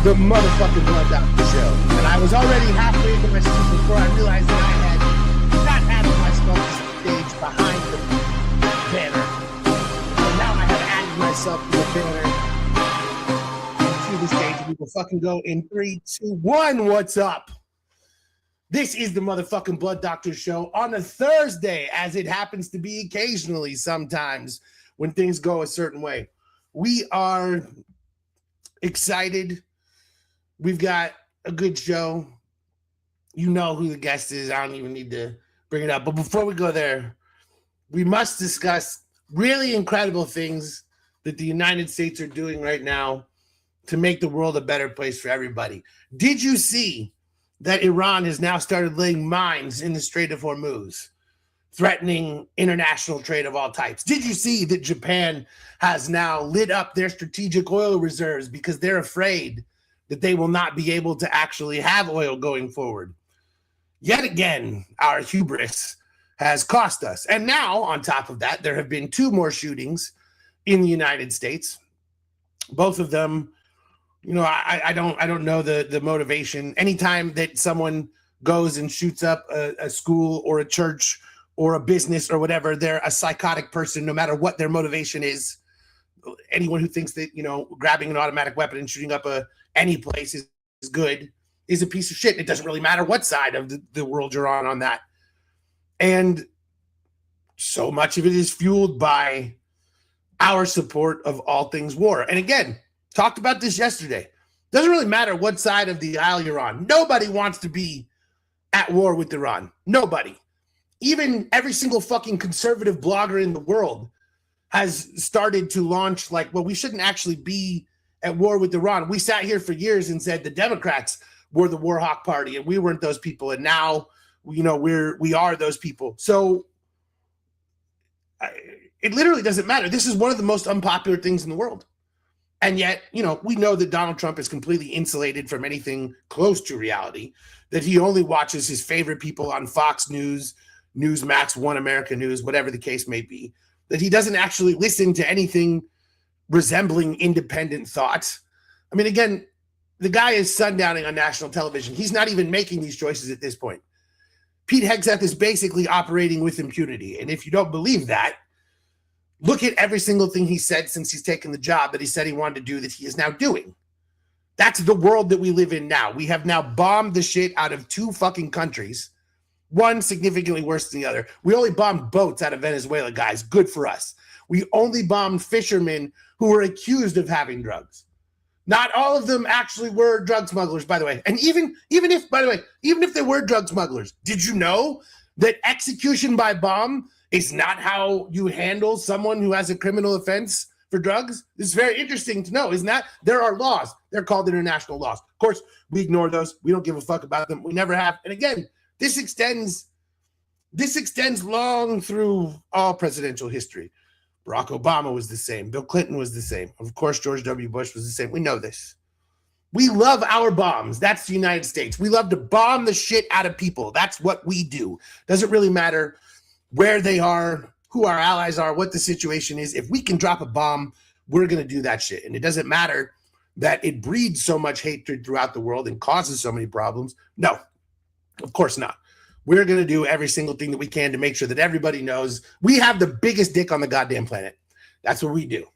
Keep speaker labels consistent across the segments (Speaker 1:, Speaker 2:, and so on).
Speaker 1: the motherfucking Blood Doctor Show. And I was already halfway into my speech before I realized that I had not added myself to the stage behind the banner. And now I have added myself to the banner to the stage. We will fucking go in 3, 2, 1. What's up? This is the motherfucking Blood Doctor Show on a Thursday, as it happens to be occasionally sometimes when things go a certain way. We are excited. We've got a good show. You know who the guest is. I don't even need to bring it up. But before we go there, we must discuss really incredible things that the United States are doing right now to make the world a better place for everybody. Did you see that Iran has now started laying mines in the Strait of Hormuz, threatening international trade of all types? Did you see that Japan has now lit up their strategic oil reserves because they're afraid that they will not be able to actually have oil going forward? Yet again, our hubris has cost us. And now, on top of that, there have been 2 more shootings in the United States. Both of them, you know, I don't know the motivation. Anytime that someone goes and shoots up a school or a church or a business or whatever, they're a psychotic person, no matter what their motivation is. Anyone who thinks that, you know, grabbing an automatic weapon and shooting up any place is good is a piece of shit. It doesn't really matter what side of the world you're on that. And so much of it is fueled by our support of all things war. And again, talked about this yesterday. Doesn't really matter what side of the aisle you're on. Nobody wants to be at war with Iran. Nobody. Even every single fucking conservative blogger in the world has started to launch like, well, we shouldn't actually be at war with Iran. We sat here for years and said the Democrats were the war hawk party and we weren't those people. And now, you know, we are those people. So it literally doesn't matter. This is one of the most unpopular things in the world. And yet, you know, we know that Donald Trump is completely insulated from anything close to reality, that he only watches his favorite people on Fox News, Newsmax, One America News, whatever the case may be, that he doesn't actually listen to anything resembling independent thought. I mean, again, the guy is sundowning on national television. He's not even making these choices at this point. Pete Hegseth is basically operating with impunity. And if you don't believe that, look at every single thing he said since he's taken the job that he said he wanted to do that he is now doing. That's the world that we live in now. We have now bombed the shit out of 2 fucking countries, one significantly worse than the other. We only bombed boats out of Venezuela, guys. Good for us. We only bombed fishermen who were accused of having drugs. Not all of them actually were drug smugglers, by the way. And even if they were drug smugglers, did you know that execution by bomb is not how you handle someone who has a criminal offense for drugs? It's very interesting to know, isn't that? There are laws. They're called international laws. Of course, we ignore those. We don't give a fuck about them. We never have. And again, this extends long through all presidential history. Barack Obama was the same. Bill Clinton was the same. Of course, George W. Bush was the same. We know this. We love our bombs. That's the United States. We love to bomb the shit out of people. That's what we do. Doesn't really matter where they are, who our allies are, what the situation is. If we can drop a bomb, we're going to do that shit. And it doesn't matter that it breeds so much hatred throughout the world and causes so many problems. No, of course not. We're going to do every single thing that we can to make sure that everybody knows we have the biggest dick on the goddamn planet. That's what we do.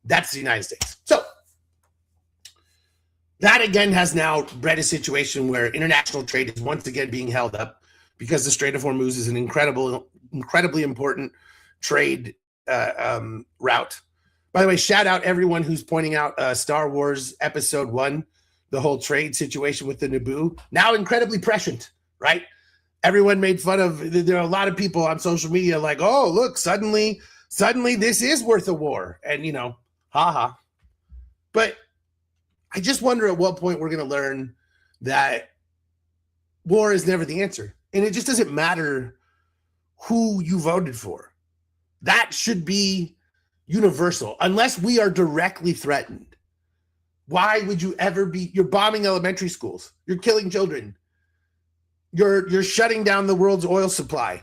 Speaker 1: That's the United States. So that again has now bred a situation where international trade is once again being held up because the Strait of Hormuz is an incredibly important trade route. By the way, shout out everyone who's pointing out Star Wars Episode 1, the whole trade situation with the Naboo. Now incredibly prescient, right? Everyone made fun of, there are a lot of people on social media like, oh, look, suddenly this is worth a war. And, you know, haha. But I just wonder at what point we're going to learn that war is never the answer. And it just doesn't matter who you voted for. That should be universal, unless we are directly threatened. Why would you ever be, you're bombing elementary schools. You're killing children. You're shutting down the world's oil supply.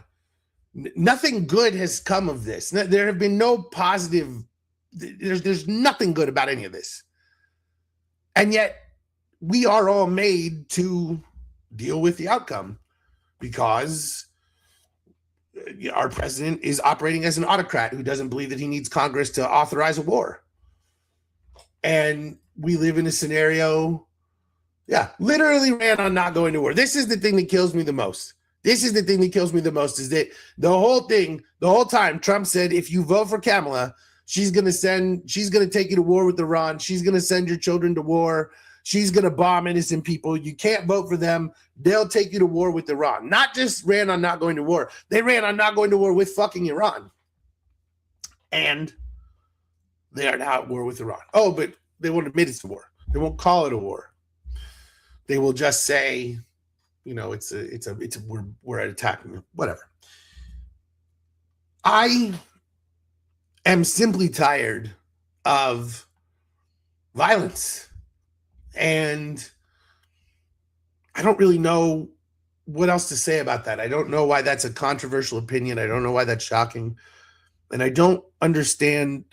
Speaker 1: Nothing good has come of this. There have been no positive, there's nothing good about any of this. And yet
Speaker 2: we are all made to deal with the outcome because our president is operating as an autocrat who doesn't believe that he needs Congress to authorize a war. And we live in a scenario, literally ran on not going to war. This is the thing that kills me the most. Is that the whole time Trump said, if you vote for Kamala, she's going to take you to war with Iran. She's going to send your children to war. She's going to bomb innocent people. You can't vote for them. They'll take you to war with Iran. Not just ran on not going to war. They ran on not going to war with fucking Iran. And they are now at war with Iran. Oh, but they won't admit it's a war. They won't call it a war. They will just say, we're attacking them. Whatever. I am simply tired of violence. And I don't really know what else to say about that. I don't know why that's a controversial opinion. I don't know why that's shocking. And I don't understand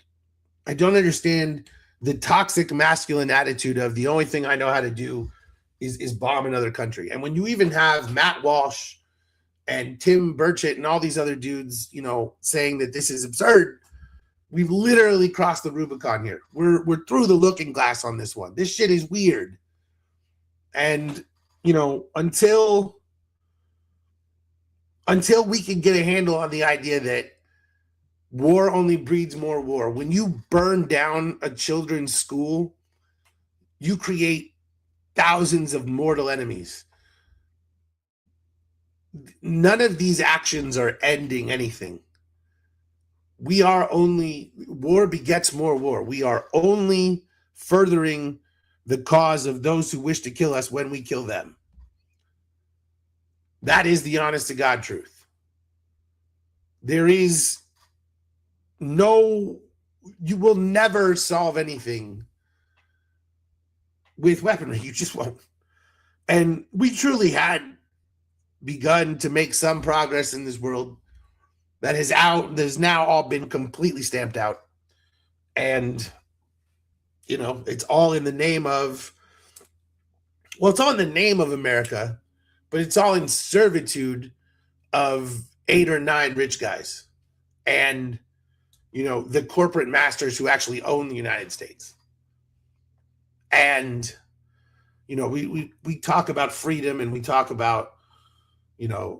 Speaker 2: the toxic masculine attitude of the only thing I know how to do is bomb another country. And when you even have Matt Walsh and Tim Burchett and all these other dudes, saying that this is absurd, we've literally crossed the Rubicon here. We're through the looking glass on this one. This shit is weird. And, until we can get a handle on the idea that war only breeds more war. When you burn down a children's school, you create thousands of mortal enemies. None of these actions are ending anything. War begets more war. We are only furthering the cause of those who wish to kill us when we kill them. That is the honest to God truth. You will never solve anything with weaponry. You just won't. And we truly had begun to make some progress in this world that has now all been completely stamped out. And, it's all in the name of, it's all in the name of America, but it's all in servitude of 8 or 9 rich guys and, the corporate masters who actually own the United States. And, we talk about freedom and we talk about,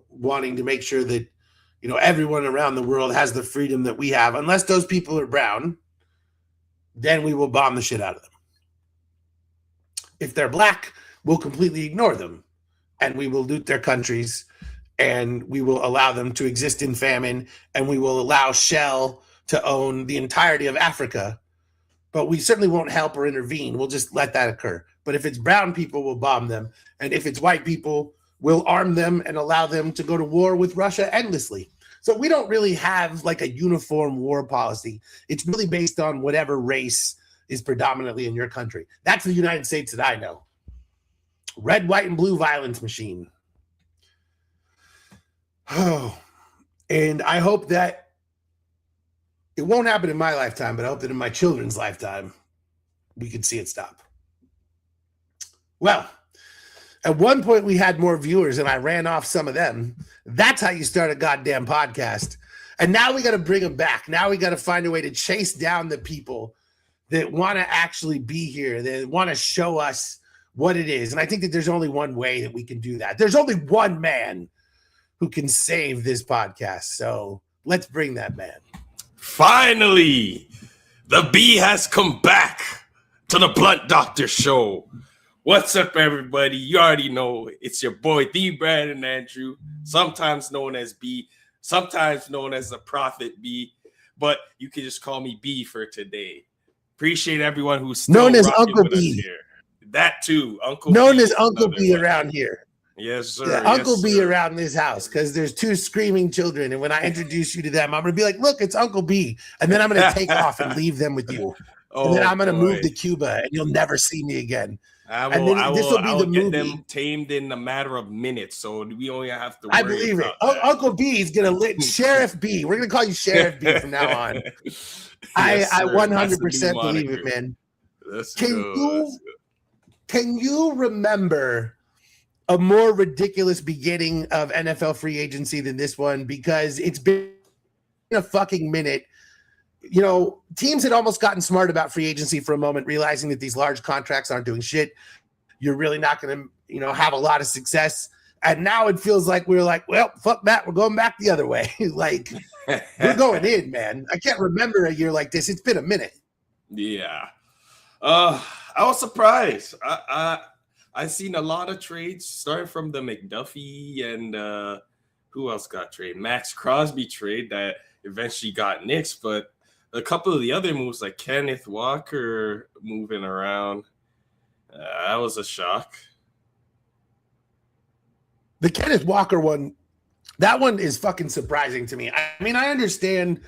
Speaker 2: wanting to make sure that, everyone around the world has the freedom that we have. Unless those people are brown, then we will bomb the shit out of them. If they're black, we'll completely ignore them and we will loot their countries and we will allow them to exist in famine and we will allow Shell to own the entirety of Africa. But we certainly won't help or intervene. We'll just let that occur. But if it's brown people, we'll bomb them. And if it's white people, we'll arm them and allow them to go to war with Russia endlessly. So we don't really have like a uniform war policy. It's really based on whatever race is predominantly in your country. That's the United States that I know. Red, white, and blue violence machine. Oh, and I hope that it won't happen in my lifetime, but I hope that in my children's lifetime, we can see it stop. Well, at one point we had more viewers and I ran off some of them. That's how you start a goddamn podcast. And now we got to bring them back. Now we got to find a way to chase down the people that want to actually be here, that want to show us what it is. And I think that there's only one way that we can do that. There's only one man who can save this podcast. So let's bring that man.
Speaker 3: Finally, the B has come back to the Blunt Doctor Show. What's up, everybody? You already know it's your boy, the Brandon Andrew, sometimes known as B, sometimes known as the Prophet B, but you can just call me B for today. Appreciate everyone who's still
Speaker 2: known as
Speaker 3: rocking
Speaker 2: Uncle
Speaker 3: with
Speaker 2: B.
Speaker 3: us here. That too, Uncle
Speaker 2: known
Speaker 3: B
Speaker 2: as Uncle B around here.
Speaker 3: Yes, sir.
Speaker 2: Yeah,
Speaker 3: yes,
Speaker 2: Uncle B
Speaker 3: sir.
Speaker 2: around this house because there's 2 screaming children, and when I introduce you to them, I'm gonna be like, "Look, it's Uncle B," and then I'm gonna take off and leave them with you, and then I'm gonna move to Cuba, and you'll never see me again.
Speaker 3: I
Speaker 2: And then this will be
Speaker 3: I
Speaker 2: the
Speaker 3: will get
Speaker 2: movie.
Speaker 3: them tamed in a matter of minutes, so we only have to worry
Speaker 2: I believe it.
Speaker 3: about that.
Speaker 2: Uncle B is gonna Sheriff B. We're gonna call you Sheriff B from now on.
Speaker 3: Yes,
Speaker 2: I
Speaker 3: sir.
Speaker 2: 100%
Speaker 3: That's the new
Speaker 2: believe it,
Speaker 3: moniker.
Speaker 2: man.
Speaker 3: Let's
Speaker 2: Can
Speaker 3: go.
Speaker 2: you
Speaker 3: Let's go.
Speaker 2: Can you remember a more ridiculous beginning of NFL free agency than this one? Because it's been a fucking minute. You know, teams had almost gotten smart about free agency for a moment, realizing that these large contracts aren't doing shit. You're really not going to, you know, have a lot of success. And now it feels like we're like, well, fuck that. We're going back the other way. Like, we're going in, man. I can't remember a year like this. It's been a minute.
Speaker 3: Yeah. I was surprised. I seen a lot of trades starting from the McDuffie and who else got traded? Max Crosby trade that eventually got nixed, but a couple of the other moves like Kenneth Walker moving around, that was a shock.
Speaker 2: The Kenneth Walker one, that one is fucking surprising to me. I mean, I understand,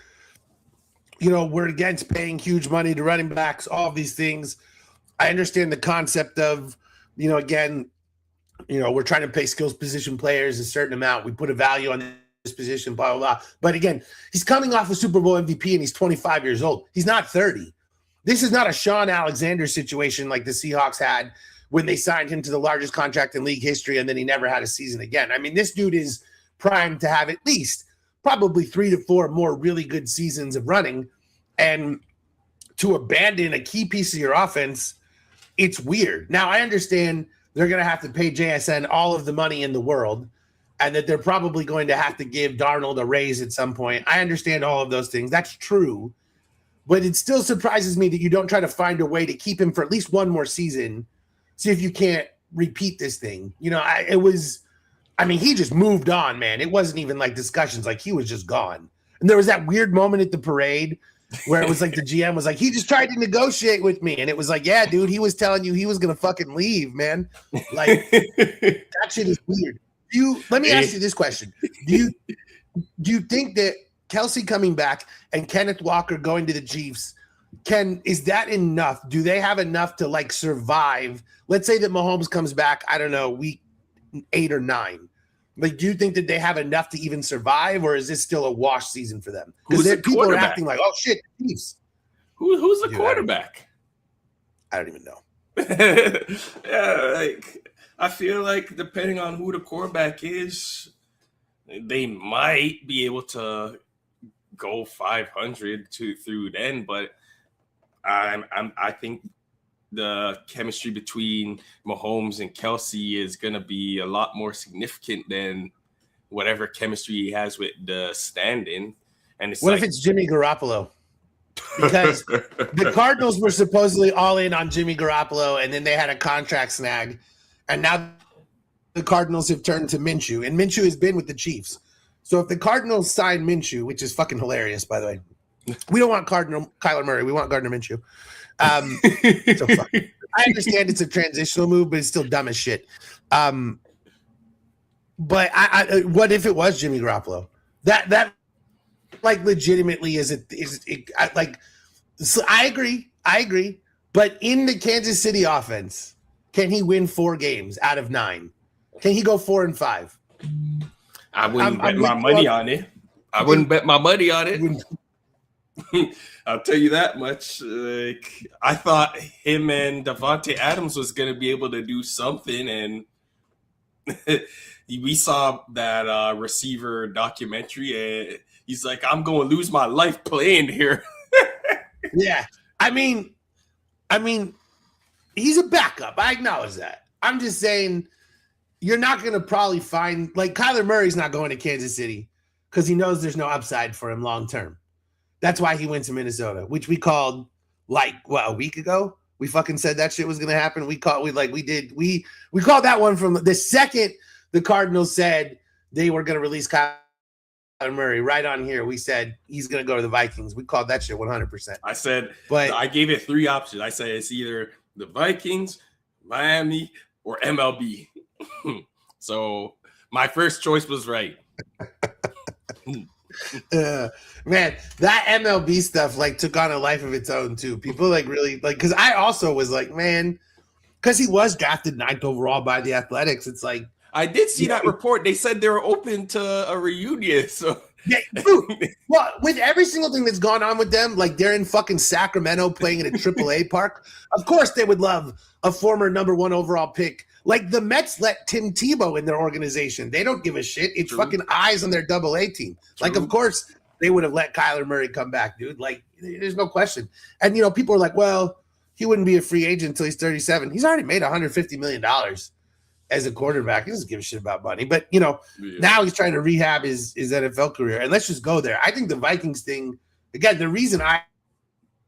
Speaker 2: you know, we're against paying huge money to running backs, all of these things. I understand the concept of, you know, again, you know, we're trying to pay skills position players a certain amount. We put a value on this position, blah, blah, blah. But again, he's coming off a Super Bowl MVP and he's 25 years old. He's not 30. This is not a Sean Alexander situation like the Seahawks had when they signed him to the largest contract in league history and then he never had a season again. I mean, this dude is primed to have at least probably 3 to 4 more really good seasons of running. And to abandon a key piece of your offense, it's weird. Now, I understand they're going to have to pay JSN all of the money in the world and that they're probably going to have to give Darnold a raise at some point. I understand all of those things. That's true. But it still surprises me that you don't try to find a way to keep him for at least one more season. See if you can't repeat this thing. You know, he just moved on, man. It wasn't even like discussions. Like, he was just gone. And there was that weird moment at the parade where it was like the GM was like, he just tried to negotiate with me. And it was like, yeah, dude, he was telling you he was going to fucking leave, man. Like, that shit is weird. Let me ask you this question. Do you think that Kelsey coming back and Kenneth Walker going to the Chiefs, is that enough? Do they have enough to like survive? Let's say that Mahomes comes back, I don't know, week 8 or 9. Like, do you think that they have enough to even survive, or is this still a wash season for them? Because people are acting like, oh shit, Chiefs.
Speaker 3: Who's the quarterback?
Speaker 2: I don't even know.
Speaker 3: Yeah, like I feel like depending on who the quarterback is, they might be able to go 500 through then, but I think the chemistry between Mahomes and Kelsey is going to be a lot more significant than whatever chemistry he has with the stand-in. And it's
Speaker 2: what if it's Jimmy Garoppolo? Because the Cardinals were supposedly all in on Jimmy Garoppolo, and then they had a contract snag, and now the Cardinals have turned to Minshew, and Minshew has been with the Chiefs. So if the Cardinals sign Minshew, which is fucking hilarious, by the way, we don't want Kyler Murray. We want Gardner Minshew. So I understand it's a transitional move, but it's still dumb as shit. But I what if it was Jimmy Garoppolo? That like legitimately so I agree. But in the Kansas City offense, can he win 4 games out of 9? Can he go 4-5?
Speaker 3: I wouldn't bet my money on it. I wouldn't bet my money on it. I'll tell you that much. Like, I thought him and Davante Adams was going to be able to do something, and we saw that receiver documentary, and he's like, I'm going to lose my life playing here.
Speaker 2: Yeah. I mean, he's a backup. I acknowledge that. I'm just saying you're not going to probably find – like, Kyler Murray's not going to Kansas City because he knows there's no upside for him long term. That's why he went to Minnesota, which we called a week ago. We fucking said that shit was going to happen. We called that one from the second the Cardinals said they were going to release Kyler Murray. Right on here, we said he's going to go to the Vikings. We called that shit 100%.
Speaker 3: I said, but I gave it 3 options. I said it's either the Vikings, Miami, or MLB. So my first choice was right.
Speaker 2: Man, that MLB stuff like took on a life of its own too. People like really like, because I also was like, man, because he was drafted 9th overall by the Athletics. It's like
Speaker 3: I did see that report. They said they were open to a reunion. So
Speaker 1: Yeah, dude. Well, with every single thing that's gone on with them, like they're in fucking Sacramento playing in a AAA park. Of course, they would love a former number 1 overall pick. Like the Mets let Tim Tebow in their organization. They don't give a shit. It's fucking eyes on their AA team. Like, of course, they would have let Kyler Murray come back, dude. Like, there's no question. And, people are like, well, he wouldn't be a free agent until he's 37. He's already made $150 million as a quarterback. He doesn't give a shit about money. But, now he's trying to rehab his NFL career. And let's just go there. I think the Vikings thing, again, the reason I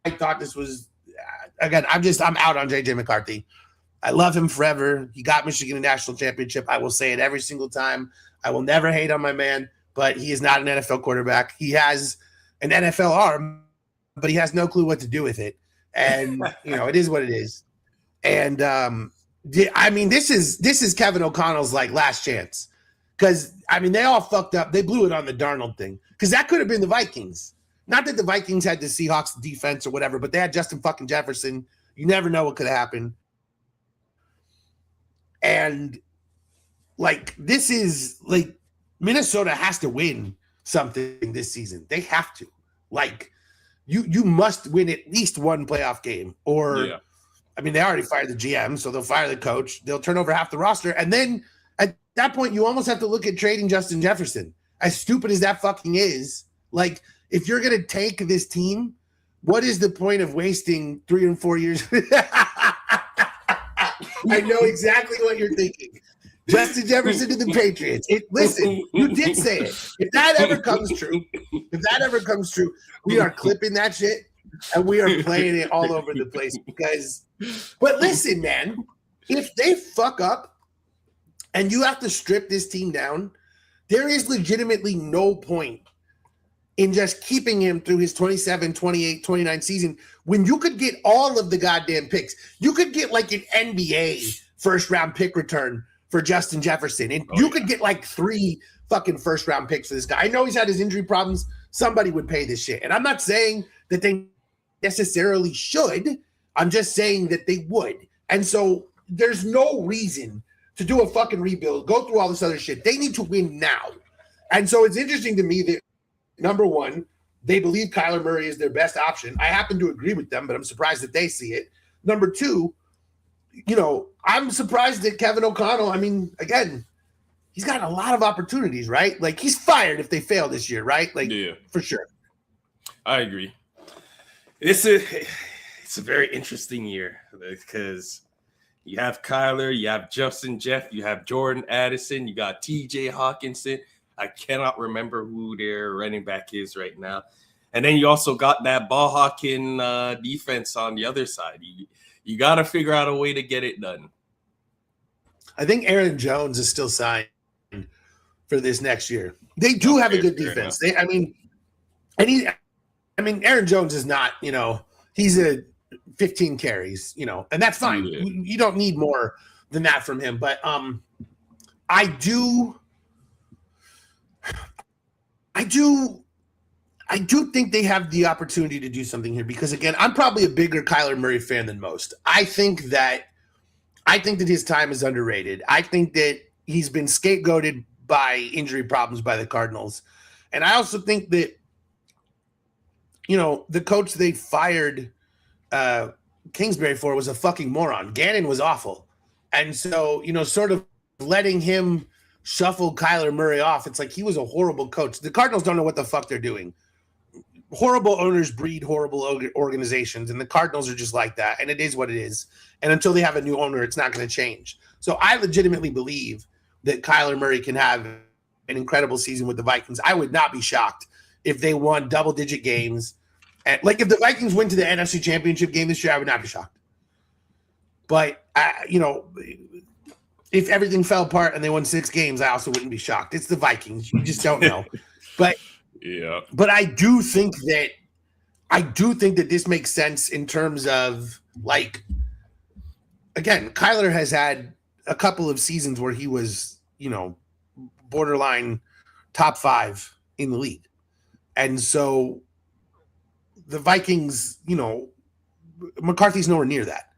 Speaker 1: thought this was, again, I'm out on J.J. McCarthy. I love him forever. He got Michigan a national championship. I will say it every single time. I will never hate on my man, but he is not an NFL quarterback. He has an NFL arm, but he has no clue what to do with it. And, it is what it is. And, this is Kevin O'Connell's last chance because they all fucked up. They blew it on the Darnold thing because that could have been the Vikings. Not that the Vikings had the Seahawks defense or whatever, but they had Justin fucking Jefferson. You never know what could have happened. And this is Minnesota has to win something this season. They have to. You must win at least one playoff game or. They already fired the GM, so they'll fire the coach. They'll turn over half the roster. And then at that point, you almost have to look at trading Justin Jefferson. As stupid as that fucking is, if you're going to take this team, what is the point of wasting 3 and 4 years? I know exactly what you're thinking. Justin Jefferson to the Patriots. Listen, you did say it. If that ever comes true, we are clipping that shit. And we are playing it all over the place but listen, man, if they fuck up and you have to strip this team down, there is legitimately no point in just keeping him through his 27, 28, 29 season when you could get all of the goddamn picks. You could get an NBA first round pick return for Justin Jefferson. And you could get 3 fucking first round picks for this guy. I know he's had his injury problems. Somebody would pay this shit. And I'm not saying that they necessarily should. I'm just saying that they would. And so there's no reason to do a fucking rebuild, go through all this other shit. They need to win now. And so it's interesting to me that, number one, they believe Kyler Murray is their best option. I happen to agree with them, but I'm surprised that they see it. Number two, I'm surprised that Kevin O'Connell, again, he's got a lot of opportunities, right? He's fired if they fail this year, right? For sure.
Speaker 3: I agree. It's a very interesting year because you have Kyler, you have Justin Jeff, you have Jordan Addison, you got TJ Hawkinson. I cannot remember who their running back is right now. And then you also got that ball hawking defense on the other side. You got to figure out a way to get it done.
Speaker 1: I think Aaron Jones is still signed for this next year. They do have a good defense. Aaron Jones is not, he's a 15 carries, and that's fine.
Speaker 3: Yeah.
Speaker 1: You don't need more than that from him. But I do think they have the opportunity to do something here because, again, I'm probably a bigger Kyler Murray fan than most. I think that his time is underrated. I think that he's been scapegoated by injury problems by the Cardinals. And I also think that, the coach they fired Kingsbury for was a fucking moron. Gannon was awful. And so, sort of letting him shuffle Kyler Murray off, it's he was a horrible coach. The Cardinals don't know what the fuck they're doing. Horrible owners breed horrible organizations, and the Cardinals are just like that, and it is what it is. And until they have a new owner, it's not going to change. So I legitimately believe that Kyler Murray can have an incredible season with the Vikings. I would not be shocked if they won double-digit games. And if the Vikings went to the NFC Championship game this year, I would not be shocked. But, if everything fell apart and they won 6 games, I also wouldn't be shocked. It's the Vikings. You just don't know. But I do think that this makes sense in terms of again, Kyler has had a couple of seasons where he was, borderline top 5 in the league. And so the Vikings, McCarthy's nowhere near that.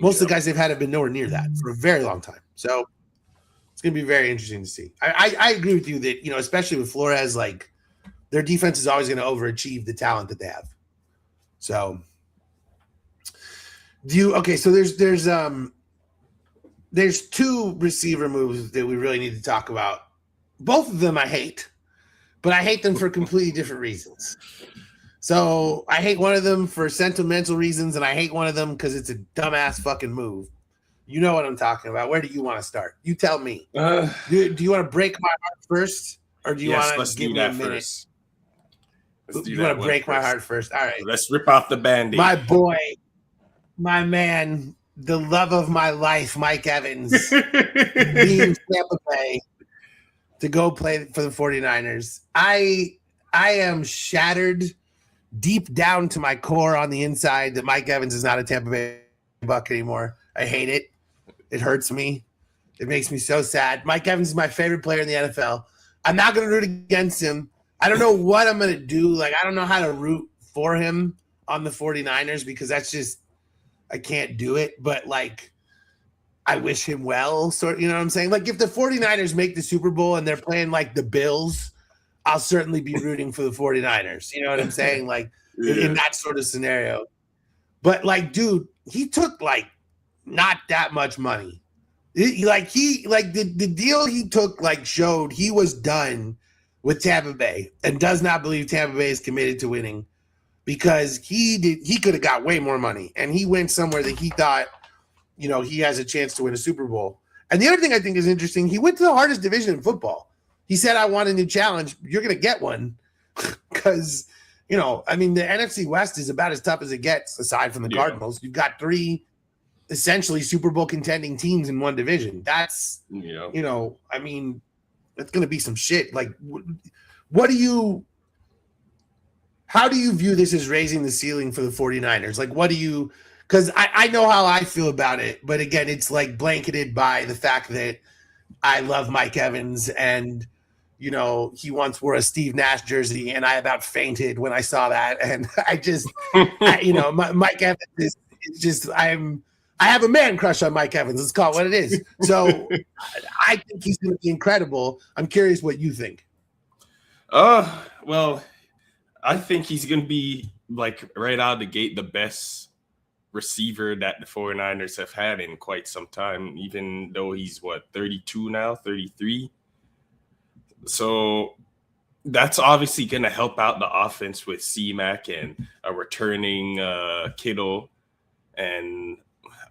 Speaker 1: Most of the guys they've had have been nowhere near that for a very long time. So it's going to be very interesting to see. I agree with you that, especially with Flores,
Speaker 2: their defense is always going to overachieve the talent that they have. So so there's two receiver moves that we really need to talk about. Both of them I hate, but I hate them for completely different reasons. So I hate one of them for sentimental reasons, and I hate one of them because it's a dumbass fucking move. You know what I'm talking about. Where do you want to start? You tell me. Do you want to break my heart first, or do you want to give me a minute?
Speaker 3: First.
Speaker 2: You want to break my heart first? All right.
Speaker 3: Let's rip off the Band-Aid.
Speaker 2: My boy, my man, the love of my life, Mike Evans, leaving Tampa Bay to go play for the 49ers. I am shattered deep down to my core on the inside that Mike Evans is not a Tampa Bay Buck anymore. I hate it. It hurts me. It makes me so sad. Mike Evans is my favorite player in the NFL. I'm not going to root against him. I don't know what I'm going to do. Like, I don't know how to root for him on the 49ers because that's just, I can't do it. But, like, I wish him well. Sort, you know what I'm saying? Like, if the 49ers make the Super Bowl and they're playing, like, the Bills, I'll certainly be rooting for the 49ers. You know what I'm saying? Like, in that sort of scenario. But, like, dude, he took, like, not that much money. The deal he took, like, showed he was done with Tampa Bay and does not believe Tampa Bay is committed to winning because he could have got way more money and he went somewhere that he thought, you know, he has a chance to win a Super Bowl. And the other thing I think is interesting, he went to the hardest division in football. He said, I want a new challenge. You're going to get one because, you know, I mean, the NFC West is about as tough as it gets aside from the Cardinals. You've got three essentially Super Bowl contending teams in one division. That's, you know, I mean, it's going to be some shit. Like, how do you view this as raising the ceiling for the 49ers? Like, because I know how I feel about it, but again, it's like blanketed by the fact that I love Mike Evans and, you know, he once wore a Steve Nash jersey and I about fainted when I saw that. And I just, Mike Evans is just, I have a man crush on Mike Evans. Let's call it what it is. So I think he's going to be incredible. I'm curious what you think.
Speaker 3: Well, I think he's going to be, like, right out of the gate, the best receiver that the 49ers have had in quite some time, even though he's, 32 now, 33. So that's obviously going to help out the offense with C-Mac and a returning Kittle and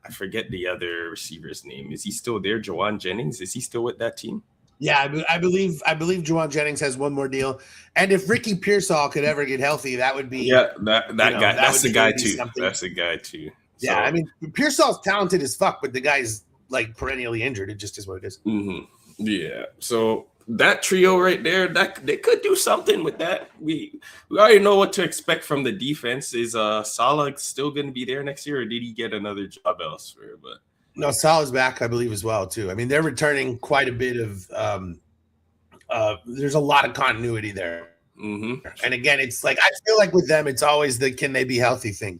Speaker 3: I forget the other receiver's name. Is he still there? Jawan Jennings? Is he still with that team?
Speaker 2: Yeah, I believe Jawan Jennings has one more deal. And if Ricky Pearsall could ever get healthy, that would be
Speaker 3: that guy. That's the guy too. Something. That's the guy too.
Speaker 2: Yeah, I mean Pearsall's talented as fuck, but the guy's like perennially injured. It just is what it is.
Speaker 3: Mm-hmm. Yeah. So that trio right there, that they could do something with that. We already know what to expect from the defense. Is Saleh still going to be there next year, or did he get another job elsewhere? But
Speaker 2: no, Saleh's back, I believe, as well too. I mean, they're returning quite a bit of. There's a lot of continuity there, and again, it's like I feel like with them, it's always the can they be healthy thing,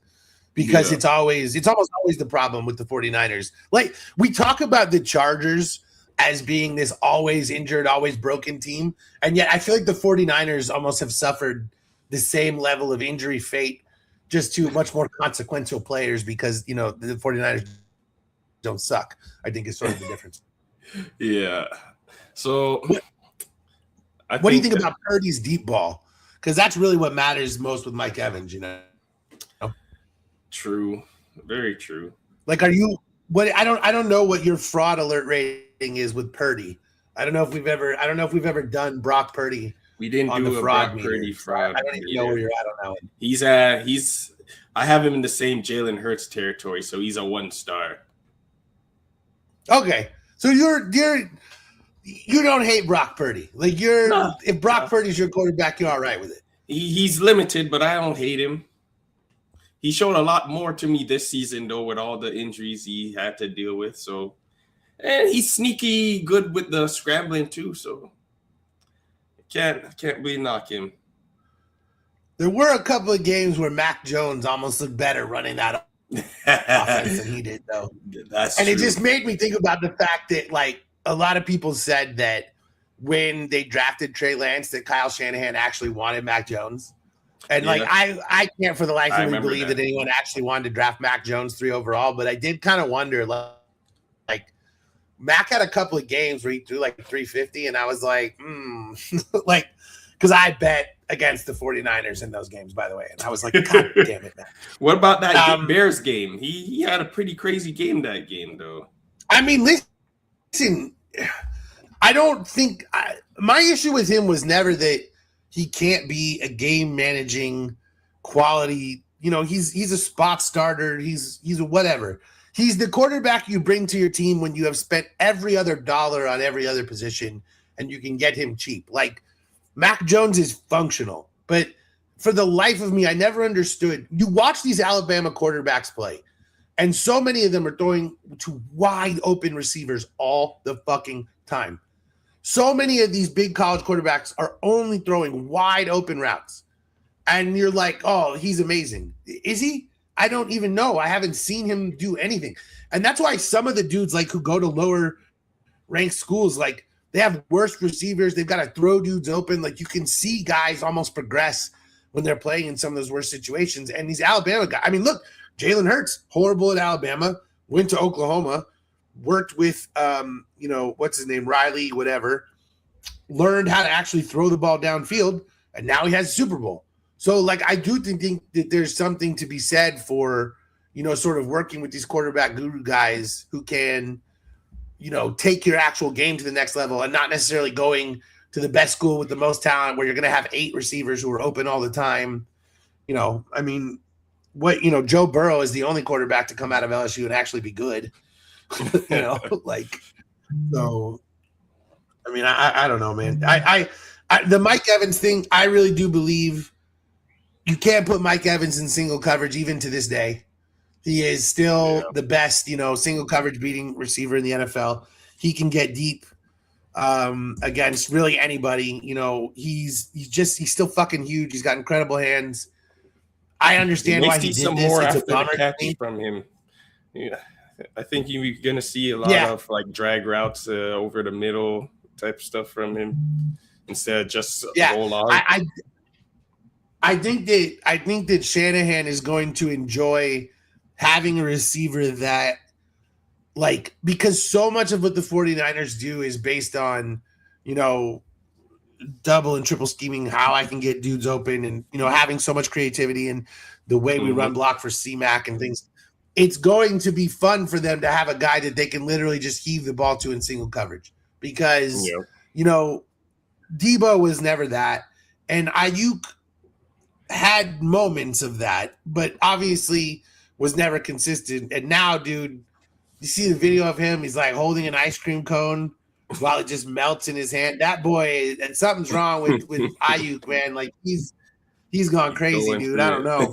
Speaker 2: because it's almost always the problem with the 49ers. Like we talk about the Chargers as being this always injured, always broken team. And yet I feel like the 49ers almost have suffered the same level of injury fate, just to much more consequential players because, you know, the 49ers don't suck, I think is sort of the difference.
Speaker 3: Yeah. So
Speaker 2: what do you think about Purdy's deep ball? Because that's really what matters most with Mike Evans, you know?
Speaker 3: True. Very true.
Speaker 2: Like, I don't know what your fraud alert rating is with Purdy. I don't know if we've ever done Brock Purdy.
Speaker 3: We didn't
Speaker 2: on
Speaker 3: do
Speaker 2: the
Speaker 3: a
Speaker 2: fraud
Speaker 3: Brock Purdy fraud.
Speaker 2: I don't even know where you're at on
Speaker 3: one.
Speaker 2: that
Speaker 3: I have him in the same Jalen Hurts territory, so he's a 1-star.
Speaker 2: Okay. So you don't hate Brock Purdy. Like if Brock Purdy's your quarterback, you're all right with it.
Speaker 3: He's limited, but I don't hate him. He showed a lot more to me this season, though, with all the injuries he had to deal with. So, and he's sneaky good with the scrambling too. So, can't really knock him.
Speaker 2: There were a couple of games where Mac Jones almost looked better running that offense than he did, though.
Speaker 3: That's
Speaker 2: and
Speaker 3: true.
Speaker 2: It just made me think about the fact that, like, a lot of people said that when they drafted Trey Lance that Kyle Shanahan actually wanted Mac Jones. And like
Speaker 3: Yeah.
Speaker 2: I can't for the life
Speaker 3: I
Speaker 2: of me
Speaker 3: remember
Speaker 2: believe
Speaker 3: that.
Speaker 2: that anyone actually wanted to draft Mac Jones 3 overall, but I did kind of wonder like Mac had a couple of games where he threw like 350, and I was like, like, because I bet against the 49ers in those games, by the way. And I was like, God damn it, man.
Speaker 3: What about that Bears game? He had a pretty crazy game that game, though.
Speaker 2: I mean, listen, I don't think my issue with him was never that he can't be a game managing quality. You know, he's a spot starter. He's a whatever. He's the quarterback you bring to your team when you have spent every other dollar on every other position and you can get him cheap. Like Mac Jones is functional, but for the life of me, I never understood. You watch these Alabama quarterbacks play, and so many of them are throwing to wide open receivers all the fucking time. So many of these big college quarterbacks are only throwing wide open routes. And you're like, oh, he's amazing. Is he? I don't even know. I haven't seen him do anything. And that's why some of the dudes like who go to lower ranked schools, like they have worse receivers. They've got to throw dudes open. Like you can see guys almost progress when they're playing in some of those worst situations. And these Alabama guys, I mean, look, Jalen Hurts, horrible at Alabama, went to Oklahoma, worked with, what's his name, Riley, whatever, learned how to actually throw the ball downfield, and now he has a Super Bowl. So, like, I do think that there's something to be said for, sort of working with these quarterback guru guys who can, take your actual game to the next level and not necessarily going to the best school with the most talent where you're going to have 8 receivers who are open all the time. I mean, Joe Burrow is the only quarterback to come out of LSU and actually be good. So, I mean, I don't know, man. I the Mike Evans thing, I really do believe you can't put Mike Evans in single coverage even to this day. He is still the best, single coverage beating receiver in the NFL. He can get deep against really anybody. He's still fucking huge. He's got incredible hands. I understand why he did
Speaker 3: some
Speaker 2: this.
Speaker 3: more
Speaker 2: It's
Speaker 3: after
Speaker 2: a bummer
Speaker 3: the catch from him. Yeah, I think you're gonna see a lot of like drag routes over the middle type stuff from him instead of just roll on.
Speaker 2: I think that Shanahan is going to enjoy having a receiver that, like, because so much of what the 49ers do is based on, double and triple scheming, how I can get dudes open and, having so much creativity and the way we run block for C-Mac and things. It's going to be fun for them to have a guy that they can literally just heave the ball to in single coverage because, Debo was never that. And Ayuk had moments of that, but obviously was never consistent. And now, dude, you see the video of him, he's like holding an ice cream cone while it just melts in his hand. That boy, and something's wrong with Ayuk, man. Like he's gone crazy, dude. I don't know.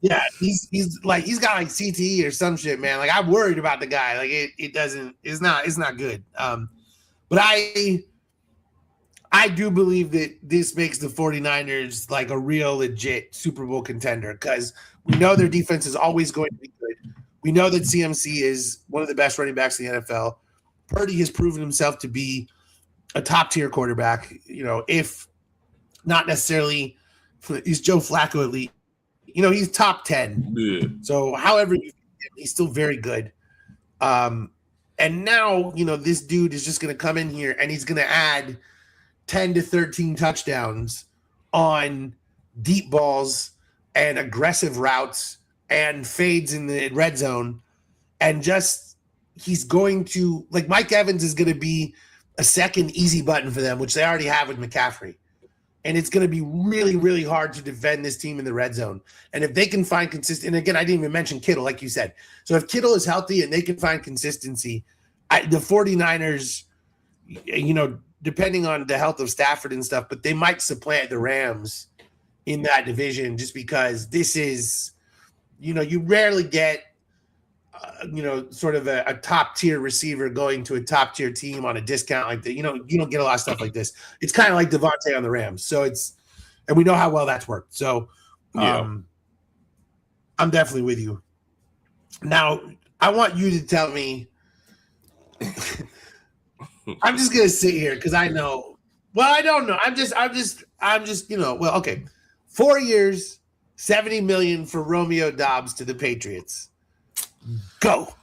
Speaker 2: Yeah, he's got like CTE or some shit, man. Like I'm worried about the guy. Like it's not good. But I do believe that this makes the 49ers like a real legit Super Bowl contender because we know their defense is always going to be good. We know that CMC is one of the best running backs in the NFL. Purdy has proven himself to be a top-tier quarterback, if not necessarily he's Joe Flacco elite. He's top 10.
Speaker 3: Yeah.
Speaker 2: So however he's still very good. And now, this dude is just going to come in here and he's going to add 10 to 13 touchdowns on deep balls and aggressive routes and fades in the red zone. And just, he's going to, like Mike Evans is going to be a second easy button for them, which they already have with McCaffrey. And it's going to be really, really hard to defend this team in the red zone. And if they can find consistency, and again, I didn't even mention Kittle, like you said. So if Kittle is healthy and they can find consistency, the 49ers, depending on the health of Stafford and stuff, but they might supplant the Rams in that division just because this is, you rarely get, sort of a top tier receiver going to a top tier team on a discount like that. You don't get a lot of stuff like this. It's kind of like Devontae on the Rams. So and we know how well that's worked. So I'm definitely with you. Now, I want you to tell me I'm just gonna sit here because I know. Well, I don't know. I'm just. Well, okay. 4 years, 70 million for Romeo Dobbs to the Patriots. Go.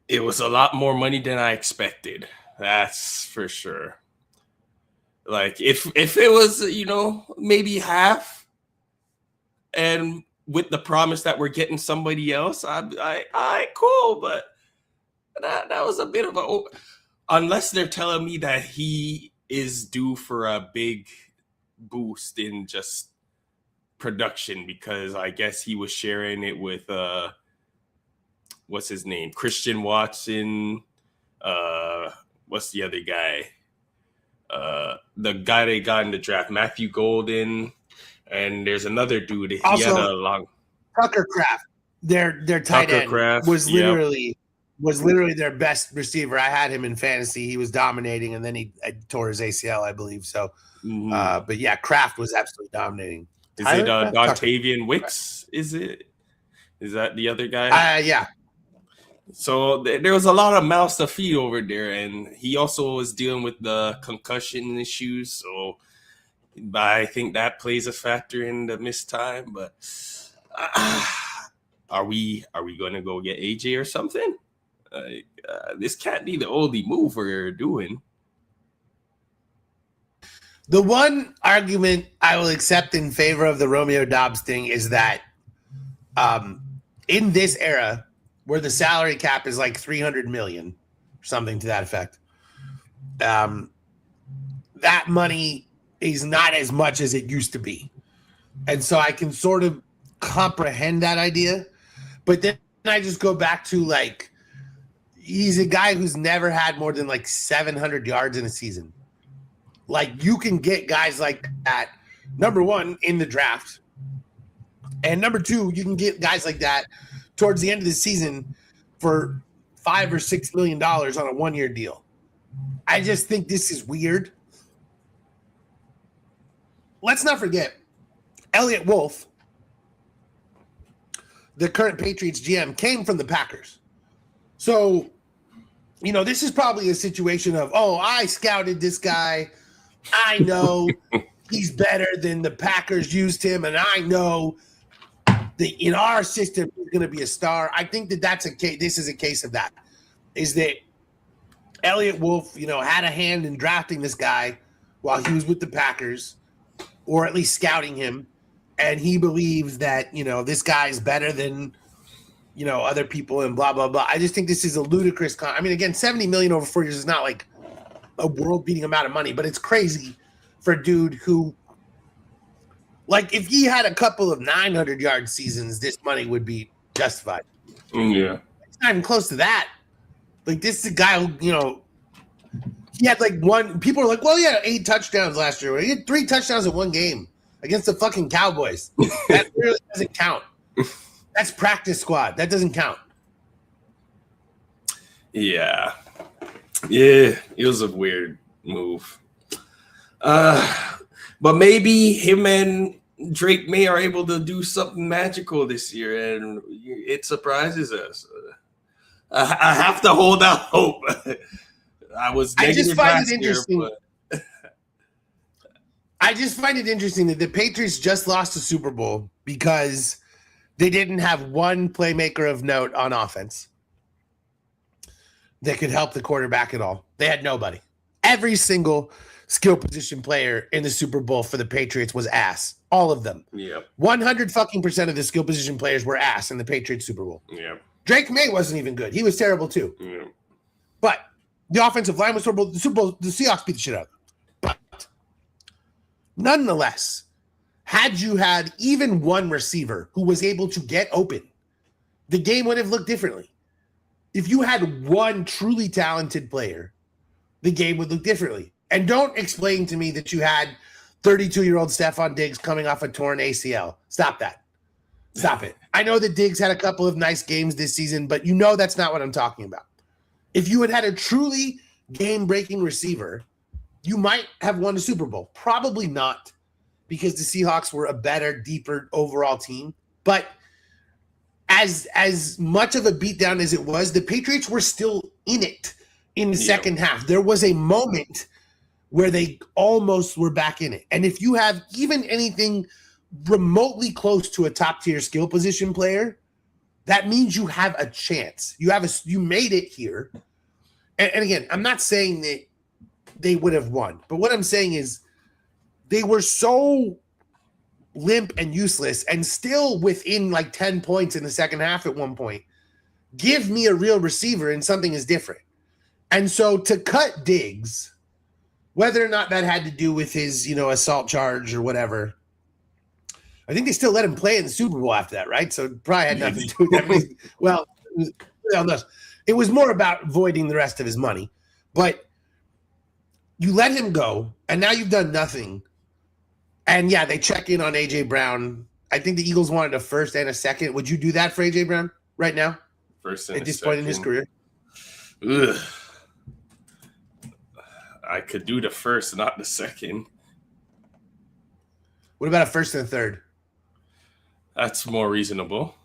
Speaker 3: It was a lot more money than I expected. That's for sure. Like if it was, maybe half, and with the promise that we're getting somebody else, I cool. But that was a bit of a. Unless they're telling me that he is due for a big boost in just production, because I guess he was sharing it with what's his name? Christian Watson. What's the other guy? The guy they got in the draft, Matthew Golden, and there's another dude. He
Speaker 2: Also,
Speaker 3: had a long
Speaker 2: Tucker Kraft, their tight
Speaker 3: Tucker
Speaker 2: end,
Speaker 3: Kraft,
Speaker 2: was literally their best receiver. I had him in fantasy. He was dominating, and then he tore his ACL, I believe. So, but yeah, Kraft was absolutely dominating.
Speaker 3: Is it Dontavian Wicks? Is that the other guy?
Speaker 2: Yeah.
Speaker 3: So there was a lot of mouths to feed over there, and he also was dealing with the concussion issues. So I think that plays a factor in the missed time. But are we going to go get AJ or something? This can't be the only move we're doing.
Speaker 2: The one argument I will accept in favor of the Romeo Dobbs thing is that in this era, where the salary cap is like 300 million, something to that effect, that money is not as much as it used to be. And so I can sort of comprehend that idea. But then I just go back to, like, he's a guy who's never had more than like 700 yards in a season. Like, you can get guys like that, number one, in the draft. And number two, you can get guys like that towards the end of the season for $5 or $6 million on a 1-year deal. I just think this is weird. Let's not forget, Elliott Wolf, the current Patriots GM, came from the Packers. So, this is probably a situation of, I scouted this guy. I know he's better than the Packers used him, and I know in our system, he's going to be a star. I think that's a case. This is a case of that. Is that Elliott Wolf, had a hand in drafting this guy while he was with the Packers, or at least scouting him, and he believes that this guy's better than other people and blah blah blah. I just think this is a ludicrous. Again, 70 million over 4 years is not like a world-beating amount of money, but it's crazy for a dude who. Like, if he had a couple of 900-yard seasons, this money would be justified.
Speaker 3: Yeah.
Speaker 2: It's not even close to that. Like, this is a guy who, he had like one. People are like, well, he had 8 touchdowns last year. He had 3 touchdowns in one game against the fucking Cowboys. That really doesn't count. That's practice squad. That doesn't count.
Speaker 3: Yeah. Yeah, it was a weird move. But maybe him and Drake May are able to do something magical this year, and it surprises us. I have to hold out hope. I just find it interesting.
Speaker 2: I just find it interesting that the Patriots just lost the Super Bowl because they didn't have one playmaker of note on offense that could help the quarterback at all. They had nobody. Every single skill position player in the Super Bowl for the Patriots was ass. All of them.
Speaker 3: Yep.
Speaker 2: 100% of the skill position players were ass in the Patriots Super Bowl.
Speaker 3: Yeah.
Speaker 2: Drake May wasn't even good. He was terrible too.
Speaker 3: Yeah.
Speaker 2: But the offensive line was terrible. The Super Bowl, the Seahawks beat the shit out of them. But nonetheless, had you had even one receiver who was able to get open, the game would have looked differently. If you had one truly talented player, the game would look differently. And don't explain to me that you had 32-year-old Stephon Diggs coming off a torn ACL. Stop that. Stop it. I know that Diggs had a couple of nice games this season, but that's not what I'm talking about. If you had a truly game-breaking receiver, you might have won a Super Bowl. Probably not, because the Seahawks were a better, deeper overall team. But as much of a beatdown as it was, the Patriots were still in it. in the second half. There was a moment where they almost were back in it. And if you have even anything remotely close to a top tier skill position player, that means you have a chance. You made it here. And again, I'm not saying that they would have won, but what I'm saying is they were so limp and useless and still within like 10 points in the second half at one point. Give me a real receiver and something is different. And so to cut Diggs, whether or not that had to do with his, assault charge or whatever, I think they still let him play in the Super Bowl after that, right? So it probably had nothing to do with that. Well, it was more about voiding the rest of his money. But you let him go, and now you've done nothing. And, yeah, they check in on A.J. Brown. I think the Eagles wanted a first and a second. Would you do that for A.J. Brown right now?
Speaker 3: First and
Speaker 2: at this point in his career?
Speaker 3: Ugh. I could do the first, not the second.
Speaker 2: What about a first and a third?
Speaker 3: That's more reasonable.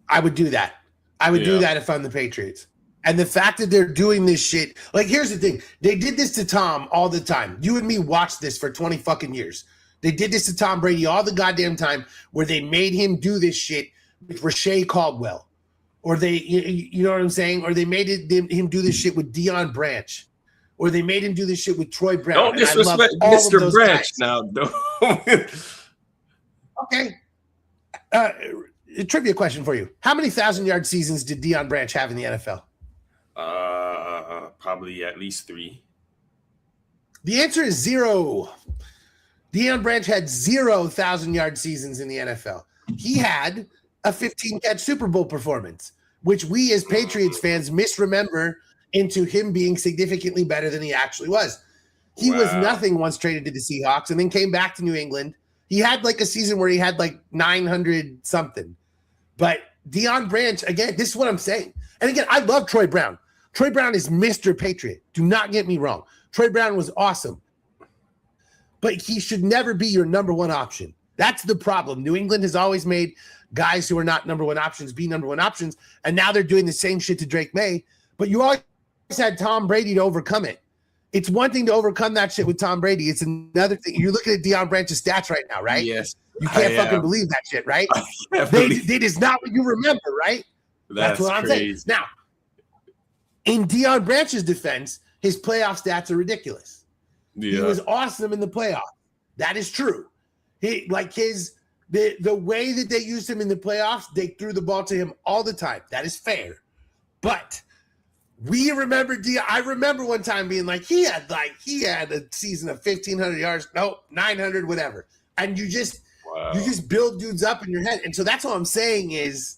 Speaker 2: I would do that. I would do that if I'm the Patriots. And the fact that they're doing this shit, like, here's the thing. They did this to Tom all the time. You and me watched this for 20 fucking years. They did this to Tom Brady all the goddamn time where they made him do this shit with Rashay Caldwell. Or they, you know what I'm saying? Or they made him do this shit with Deion Branch. Or they made him do this shit with Troy Brown.
Speaker 3: Don't disrespect Mr. Branch now, though.
Speaker 2: Okay. A trivia question for you. How many 1,000-yard seasons did Deion Branch have in the NFL?
Speaker 3: Probably at least 3.
Speaker 2: The answer is 0. Deion Branch had 0 1,000-yard seasons in the NFL. He had a 15-catch Super Bowl performance, which we as Patriots fans misremember into him being significantly better than he actually was. He was nothing once traded to the Seahawks and then came back to New England. He had like a season where he had like 900 something. But Deion Branch, again, this is what I'm saying. And again, I love Troy Brown. Troy Brown is Mr. Patriot. Do not get me wrong. Troy Brown was awesome. But he should never be your number one option. That's the problem. New England has always made guys who are not number one options be number one options. And now they're doing the same shit to Drake May. But you always had Tom Brady to overcome it. It's one thing to overcome that shit with Tom Brady. It's another thing. You're looking at Deion Branch's stats right now, right?
Speaker 3: Yes.
Speaker 2: You can't fucking believe that shit, right? It is not what you remember, right? That's what I'm saying. Now, in Deion Branch's defense, his playoff stats are ridiculous. Yeah. He was awesome in the playoffs. That is true. The way that they used him in the playoffs, they threw the ball to him all the time. That is fair. But we remember I remember one time being like, he had a season of 1,500 yards, 900, whatever. And you just build dudes up in your head. And so that's what I'm saying is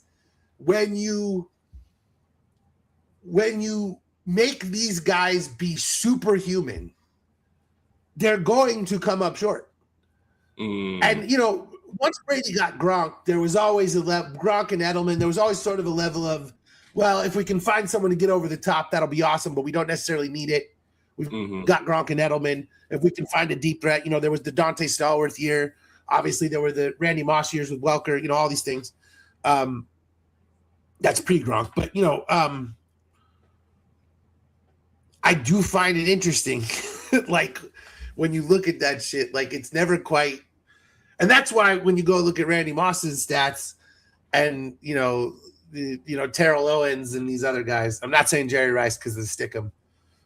Speaker 2: when you make these guys be superhuman, they're going to come up short. And, once Brady got Gronk, there was always Gronk and Edelman, there was always sort of a level of, well, if we can find someone to get over the top, that'll be awesome, but we don't necessarily need it. We've got Gronk and Edelman. If we can find a deep threat, there was the Dante Stallworth year. Obviously, there were the Randy Moss years with Welker, all these things. That's pre-Gronk. But, I do find it interesting, like, when you look at that shit, like, it's never quite – and that's why when you go look at Randy Moss's stats and, Terrell Owens and these other guys. I'm not saying Jerry Rice because of the Stickum.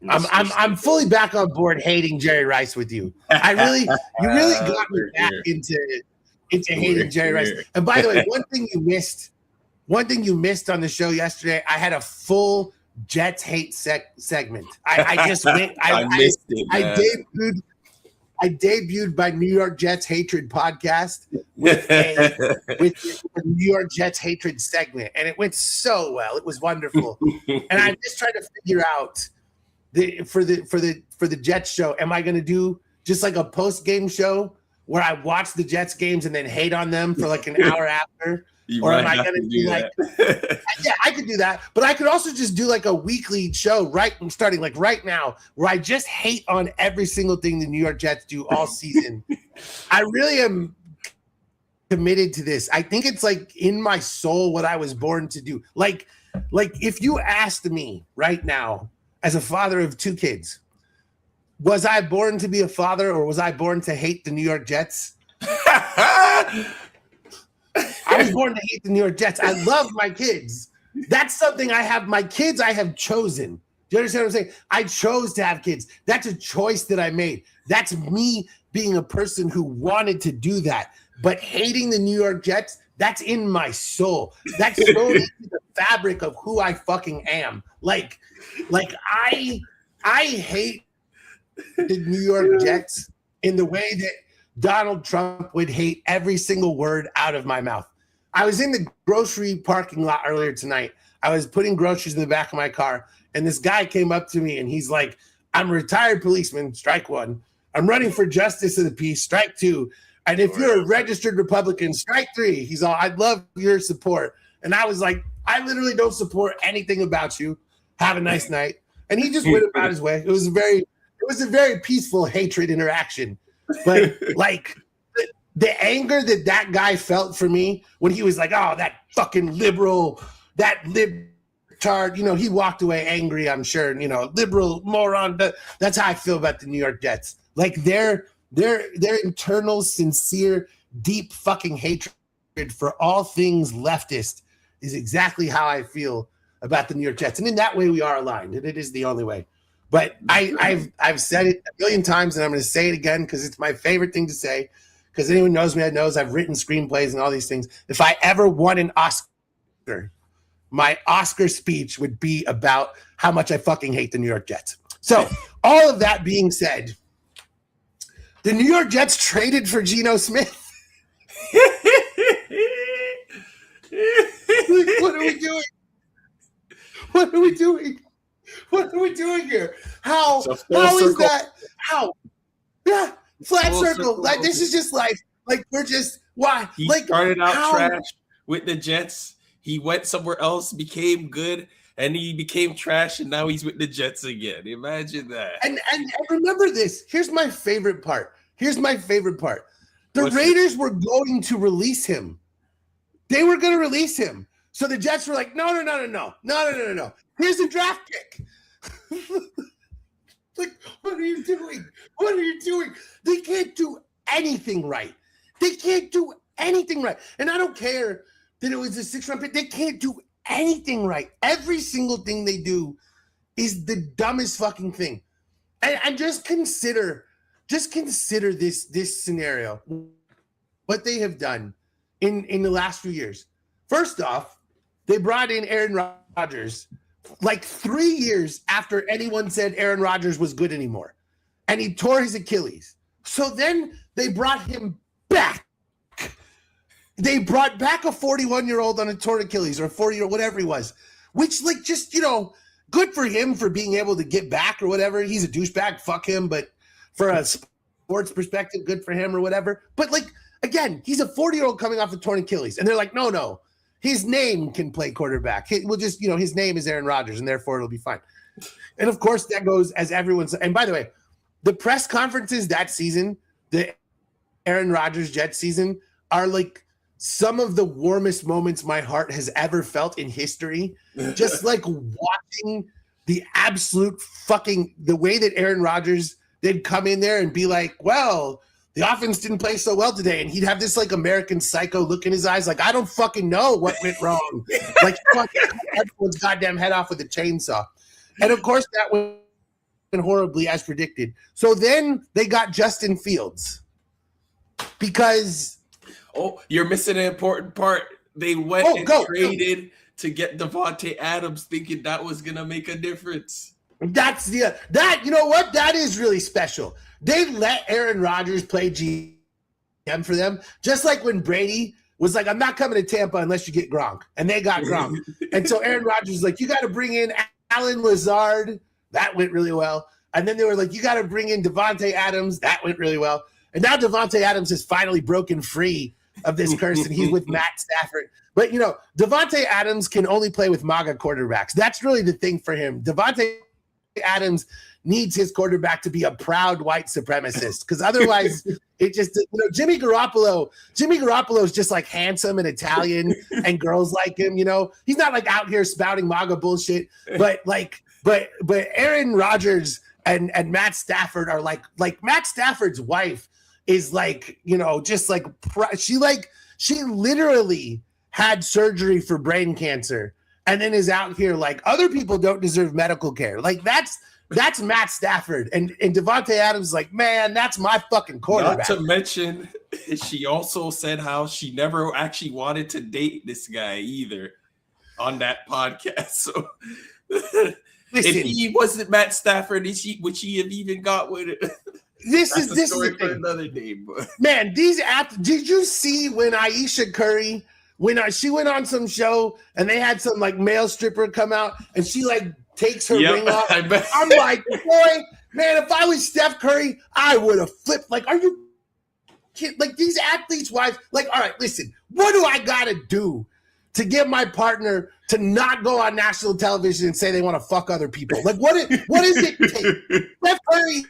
Speaker 2: I'm fully back on board hating Jerry Rice with you. You really got me back into hating Jerry Rice. And by the way, one thing you missed on the show yesterday, I had a full Jets hate segment. I just went. I missed it. I debuted my New York Jets hatred podcast with a New York Jets hatred segment, and it went so well. It was wonderful, and I'm just trying to figure out for the Jets show. Am I going to do just like a post game show where I watch the Jets games and then hate on them for like an hour after? Or am I going to do like, yeah, I could do that. But I could also just do like a weekly show starting like right now where I just hate on every single thing the New York Jets do all season. I really am committed to this. I think it's like in my soul what I was born to do. Like if you asked me right now, as a father of 2 kids. Was I born to be a father, or was I born to hate the New York Jets? I was born to hate the New York Jets. I love my kids. That's something I have. My kids I have chosen. Do you understand what I'm saying? I chose to have kids. That's a choice that I made. That's me being a person who wanted to do that. But hating the New York Jets, that's in my soul. That's so into the fabric of who I fucking am. Like I hate the New York Jets in the way that Donald Trump would hate every single word out of my mouth. I was in the grocery parking lot earlier tonight. I was putting groceries in the back of my car, and this guy came up to me and he's like, I'm a retired policeman, strike 1. I'm running for justice of the peace, strike 2. And if you're a registered Republican, strike 3. He's all, I'd love your support. And I was like, I literally don't support anything about you. Have a nice night. And he just went about his way. It was a very peaceful hatred interaction. But like the anger that guy felt for me when he was like, oh, that fucking liberal, that libtard, you know, he walked away angry, I'm sure, you know, liberal moron. That's how I feel about the New York Jets. Like their internal, sincere, deep fucking hatred for all things leftist is exactly how I feel about the New York Jets. And in that way, we are aligned, and it is the only way. But I've said it a million times, and I'm going to say it again because it's my favorite thing to say. Because anyone knows me, knows I've written screenplays and all these things. If I ever won an Oscar, my Oscar speech would be about how much I fucking hate the New York Jets. So all of that being said, the New York Jets traded for Geno Smith. What are we doing? What are we doing? What are we doing here? How is that? How? Yeah, flat circle. Like this is just life. Like we're just why?
Speaker 3: He
Speaker 2: like
Speaker 3: started out trash with the Jets. He went somewhere else, became good, and he became trash, and now he's with the Jets again. Imagine that.
Speaker 2: And remember this. Here's my favorite part. The Raiders were going to release him. They were going to release him. So the Jets were like, no. Here's a draft pick. Like, what are you doing? What are you doing? They can't do anything right. And I don't care that it was a 6th-round pick. They can't do anything right. Every single thing they do is the dumbest fucking thing. And just consider this scenario, what they have done in the last few years. First off, they brought in Aaron Rodgers like 3 years after anyone said Aaron Rodgers was good anymore. And he tore his Achilles. So then they brought him back. They brought back a 41-year-old on a torn Achilles, or a 40-year-old, whatever he was, which like just, you know, good for him for being able to get back or whatever. He's a douchebag. Fuck him. But for a sports perspective, good for him or whatever. But like, again, he's a 40-year-old coming off a torn Achilles. And they're like, no. His name can play quarterback. We'll just, you know, his name is Aaron Rodgers, and therefore it'll be fine. And of course, that goes as everyone's. And by the way, the press conferences that season, the Aaron Rodgers Jets season, are like some of the warmest moments my heart has ever felt in history. Just like watching the absolute fucking the way that Aaron Rodgers they'd come in there and be like, well, the offense didn't play so well today. And he'd have this like American Psycho look in his eyes. Like, I don't fucking know what went wrong. Like, fucking everyone's goddamn head off with a chainsaw. And of course that went horribly as predicted. So then they got Justin Fields because.
Speaker 3: Oh, you're missing an important part. They went traded to get Davante Adams thinking that was going to make a difference.
Speaker 2: That's you know what? That is really special. They let Aaron Rodgers play GM for them, just like when Brady was like, I'm not coming to Tampa unless you get Gronk. And they got Gronk. And so Aaron Rodgers was like, you got to bring in Alan Lazard. That went really well. And then they were like, you got to bring in Davante Adams. That went really well. And now Davante Adams has finally broken free of this curse, and he's with Matt Stafford. But, you know, Davante Adams can only play with MAGA quarterbacks. That's really the thing for him. Davante Adams needs his quarterback to be a proud white supremacist, because otherwise it just, you know, Jimmy Garoppolo is just like handsome and Italian and girls like him, you know. He's not like out here spouting MAGA bullshit, but like But Aaron Rodgers and Matt Stafford are like Matt Stafford's wife is like, you know, just like she literally had surgery for brain cancer and then is out here like other people don't deserve medical care. Like that's Matt Stafford and Devontae Adams like, man, that's my fucking quarterback.
Speaker 3: Not to mention, she also said how she never actually wanted to date this guy either on that podcast. So if he wasn't Matt Stafford, would she have even got with it?
Speaker 2: This is the
Speaker 3: for another day, but
Speaker 2: man, did you see when Ayesha Curry she went on some show and they had some like male stripper come out and she like takes her ring off? I'm like, boy, man, if I was Steph Curry, I would have flipped. Like, are you kidding? Like these athletes' wives, like, all right, listen, what do I gotta do to get my partner to not go on national television and say they want to fuck other people? Like, what does it take? Steph Curry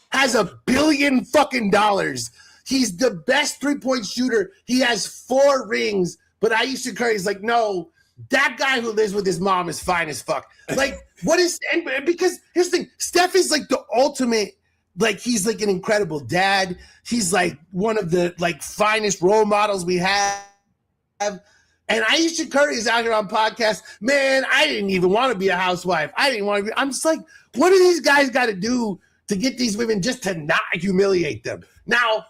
Speaker 2: has $1 billion fucking dollars. He's the best 3-point shooter. He has 4 rings, but Ayesha Curry's like, no, that guy who lives with his mom is fine as fuck. Like, what is, and because here's the thing, Steph is like the ultimate, like, he's like an incredible dad. He's like one of the like finest role models we have. And Ayesha Curry is out here on podcasts. Man, I didn't even want to be a housewife. I'm just like, what do these guys got to do to get these women just to not humiliate them? Now,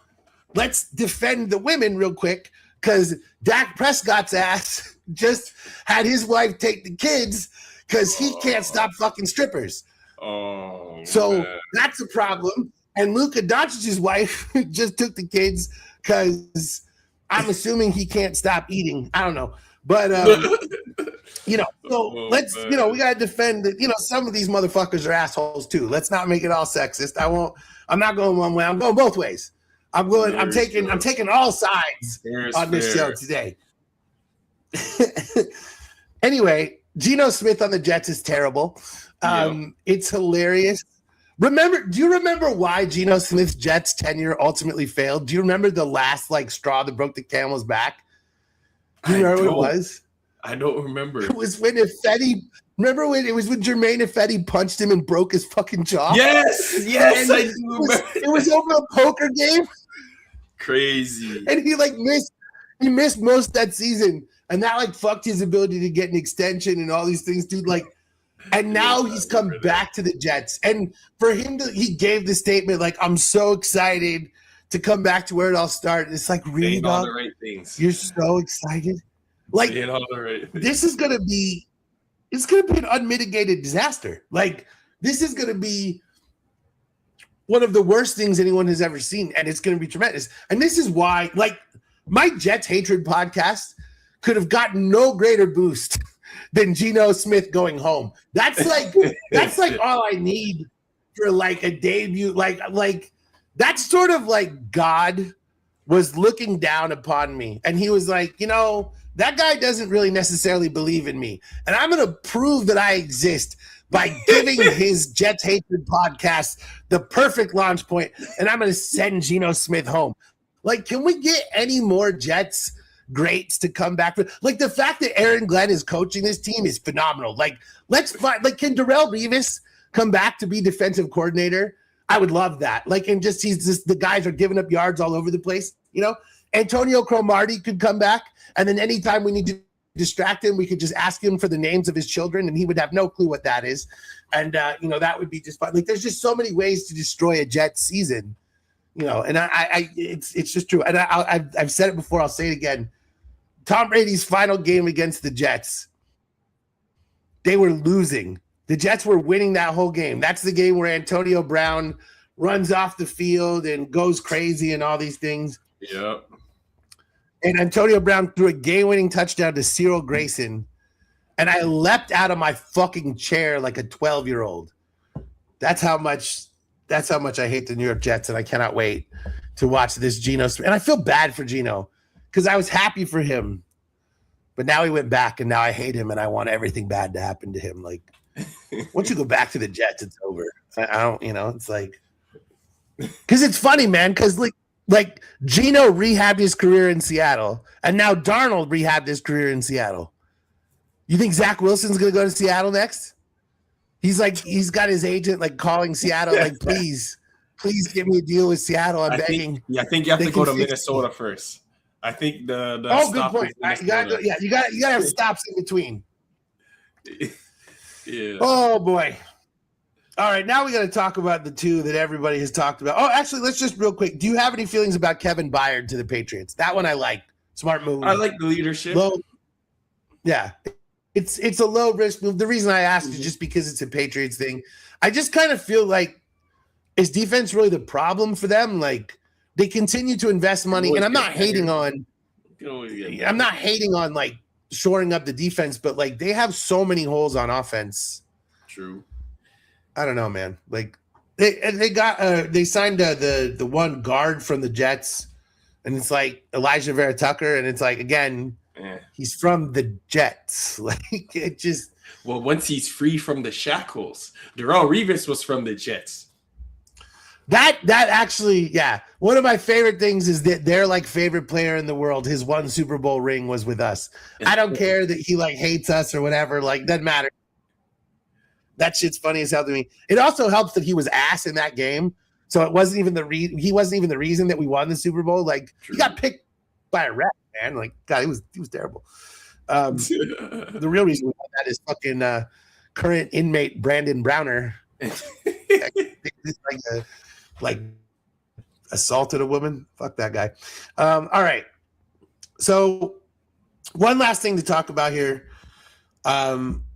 Speaker 2: let's defend the women real quick because Dak Prescott's ass just had his wife take the kids because he can't stop fucking strippers.
Speaker 3: Oh,
Speaker 2: so
Speaker 3: man.
Speaker 2: That's a problem. And Luka Doncic's wife just took the kids because I'm assuming he can't stop eating. I don't know. But, you know, so let's, you know, we got to defend that, you know, some of these motherfuckers are assholes too. Let's not make it all sexist. I'm not going one way. I'm going both ways. I'm taking all sides on this show today. Anyway, Geno Smith on the Jets is terrible. It's hilarious. Do you remember why Geno Smith's Jets tenure ultimately failed? Do you remember the last like straw that broke the camel's back? Do you remember what it was?
Speaker 3: I don't remember.
Speaker 2: It was when Ifedi. Remember when it was when Jermaine Ifedi punched him and broke his fucking jaw?
Speaker 3: Yes,
Speaker 2: and I do remember. It was over a poker game.
Speaker 3: Crazy.
Speaker 2: And he missed most of that season. And that like fucked his ability to get an extension and all these things, dude. Like, and now he's come back to the Jets. And for him he gave the statement like, I'm so excited to come back to where it all started. It's like, really, dog?
Speaker 3: Right things.
Speaker 2: You're so excited. Like, this is gonna be an unmitigated disaster. Like, this is gonna be one of the worst things anyone has ever seen, and it's gonna be tremendous. And this is why, like, my Jets hatred podcast could have gotten no greater boost than Geno Smith going home. That's like all I need for like a debut. Like that's sort of like God was looking down upon me, and he was like, you know, that guy doesn't really necessarily believe in me, and I'm going to prove that I exist by giving his Jets hatred podcast the perfect launch point, and I'm going to send Geno Smith home. Like, can we get any more Jets greats to come back? Like, the fact that Aaron Glenn is coaching this team is phenomenal. Like, let's find, like, can Darrelle Revis come back to be defensive coordinator? I would love that. Like, and just the guys are giving up yards all over the place. You know, Antonio Cromartie could come back, and then anytime we need to distract him, we could just ask him for the names of his children, and he would have no clue what that is. And you know, that would be just fun. Like, there's just so many ways to destroy a Jets season. You know, and it's just true. And I've said it before. I'll say it again. Tom Brady's final game against the Jets, they were losing. The Jets were winning that whole game. That's the game where Antonio Brown runs off the field and goes crazy and all these things.
Speaker 3: Yep.
Speaker 2: And Antonio Brown threw a game-winning touchdown to Cyril Grayson, and I leapt out of my fucking chair like a 12-year-old. That's how much I hate the New York Jets, and I cannot wait to watch this Geno. And I feel bad for Geno because I was happy for him, but now he went back, and now I hate him, and I want everything bad to happen to him. Like, once you go back to the Jets, it's over. I don't, you know, it's like, because it's funny, man, because like Geno rehabbed his career in Seattle, and now Darnold rehabbed his career in Seattle. You think Zach Wilson's going to go to Seattle next?
Speaker 1: he's got his agent like calling Seattle, like, please give me a deal with Seattle. I'm begging.
Speaker 3: I think you have
Speaker 1: They
Speaker 3: to go to
Speaker 1: can fix
Speaker 3: Minnesota first. I think the
Speaker 1: Oh, good
Speaker 3: stop
Speaker 1: point.
Speaker 3: is
Speaker 1: You gotta
Speaker 3: Minnesota.
Speaker 1: you gotta have stops in between.
Speaker 3: Yeah.
Speaker 1: Oh boy. All right, now we got to talk about the two that everybody has talked about. Oh, actually, let's just real quick. Do you have any feelings about Kevin Byard to the Patriots? That one I like. Smart move.
Speaker 3: I like the leadership.
Speaker 1: Low. Yeah, it's a low risk move. The reason I asked is just because it's a Patriots thing. I just kind of feel like, is defense really the problem for them? Like, they continue to invest money, and I'm not hating on. I'm not hating on like shoring up the defense, but like they have so many holes on offense.
Speaker 3: True.
Speaker 1: I don't know, man. Like they signed the one guard from the Jets, and it's like Elijah Vera Tucker, and it's like again, he's from the Jets. Like it just.
Speaker 3: Well, once he's free from the shackles, Darrelle Revis was from the Jets.
Speaker 1: That actually, yeah. One of my favorite things is that their like favorite player in the world, his one Super Bowl ring was with us. I don't care that he like hates us or whatever. Like doesn't matter. That shit's funny as hell to me. It also helps that he was ass in that game, so it wasn't even he wasn't even the reason that we won the Super Bowl. Like he got picked by a ref, man. Like God, he was terrible. The real reason we won that is fucking current inmate Brandon Browner. like assaulted a woman. Fuck that guy. All right. So one last thing to talk about here.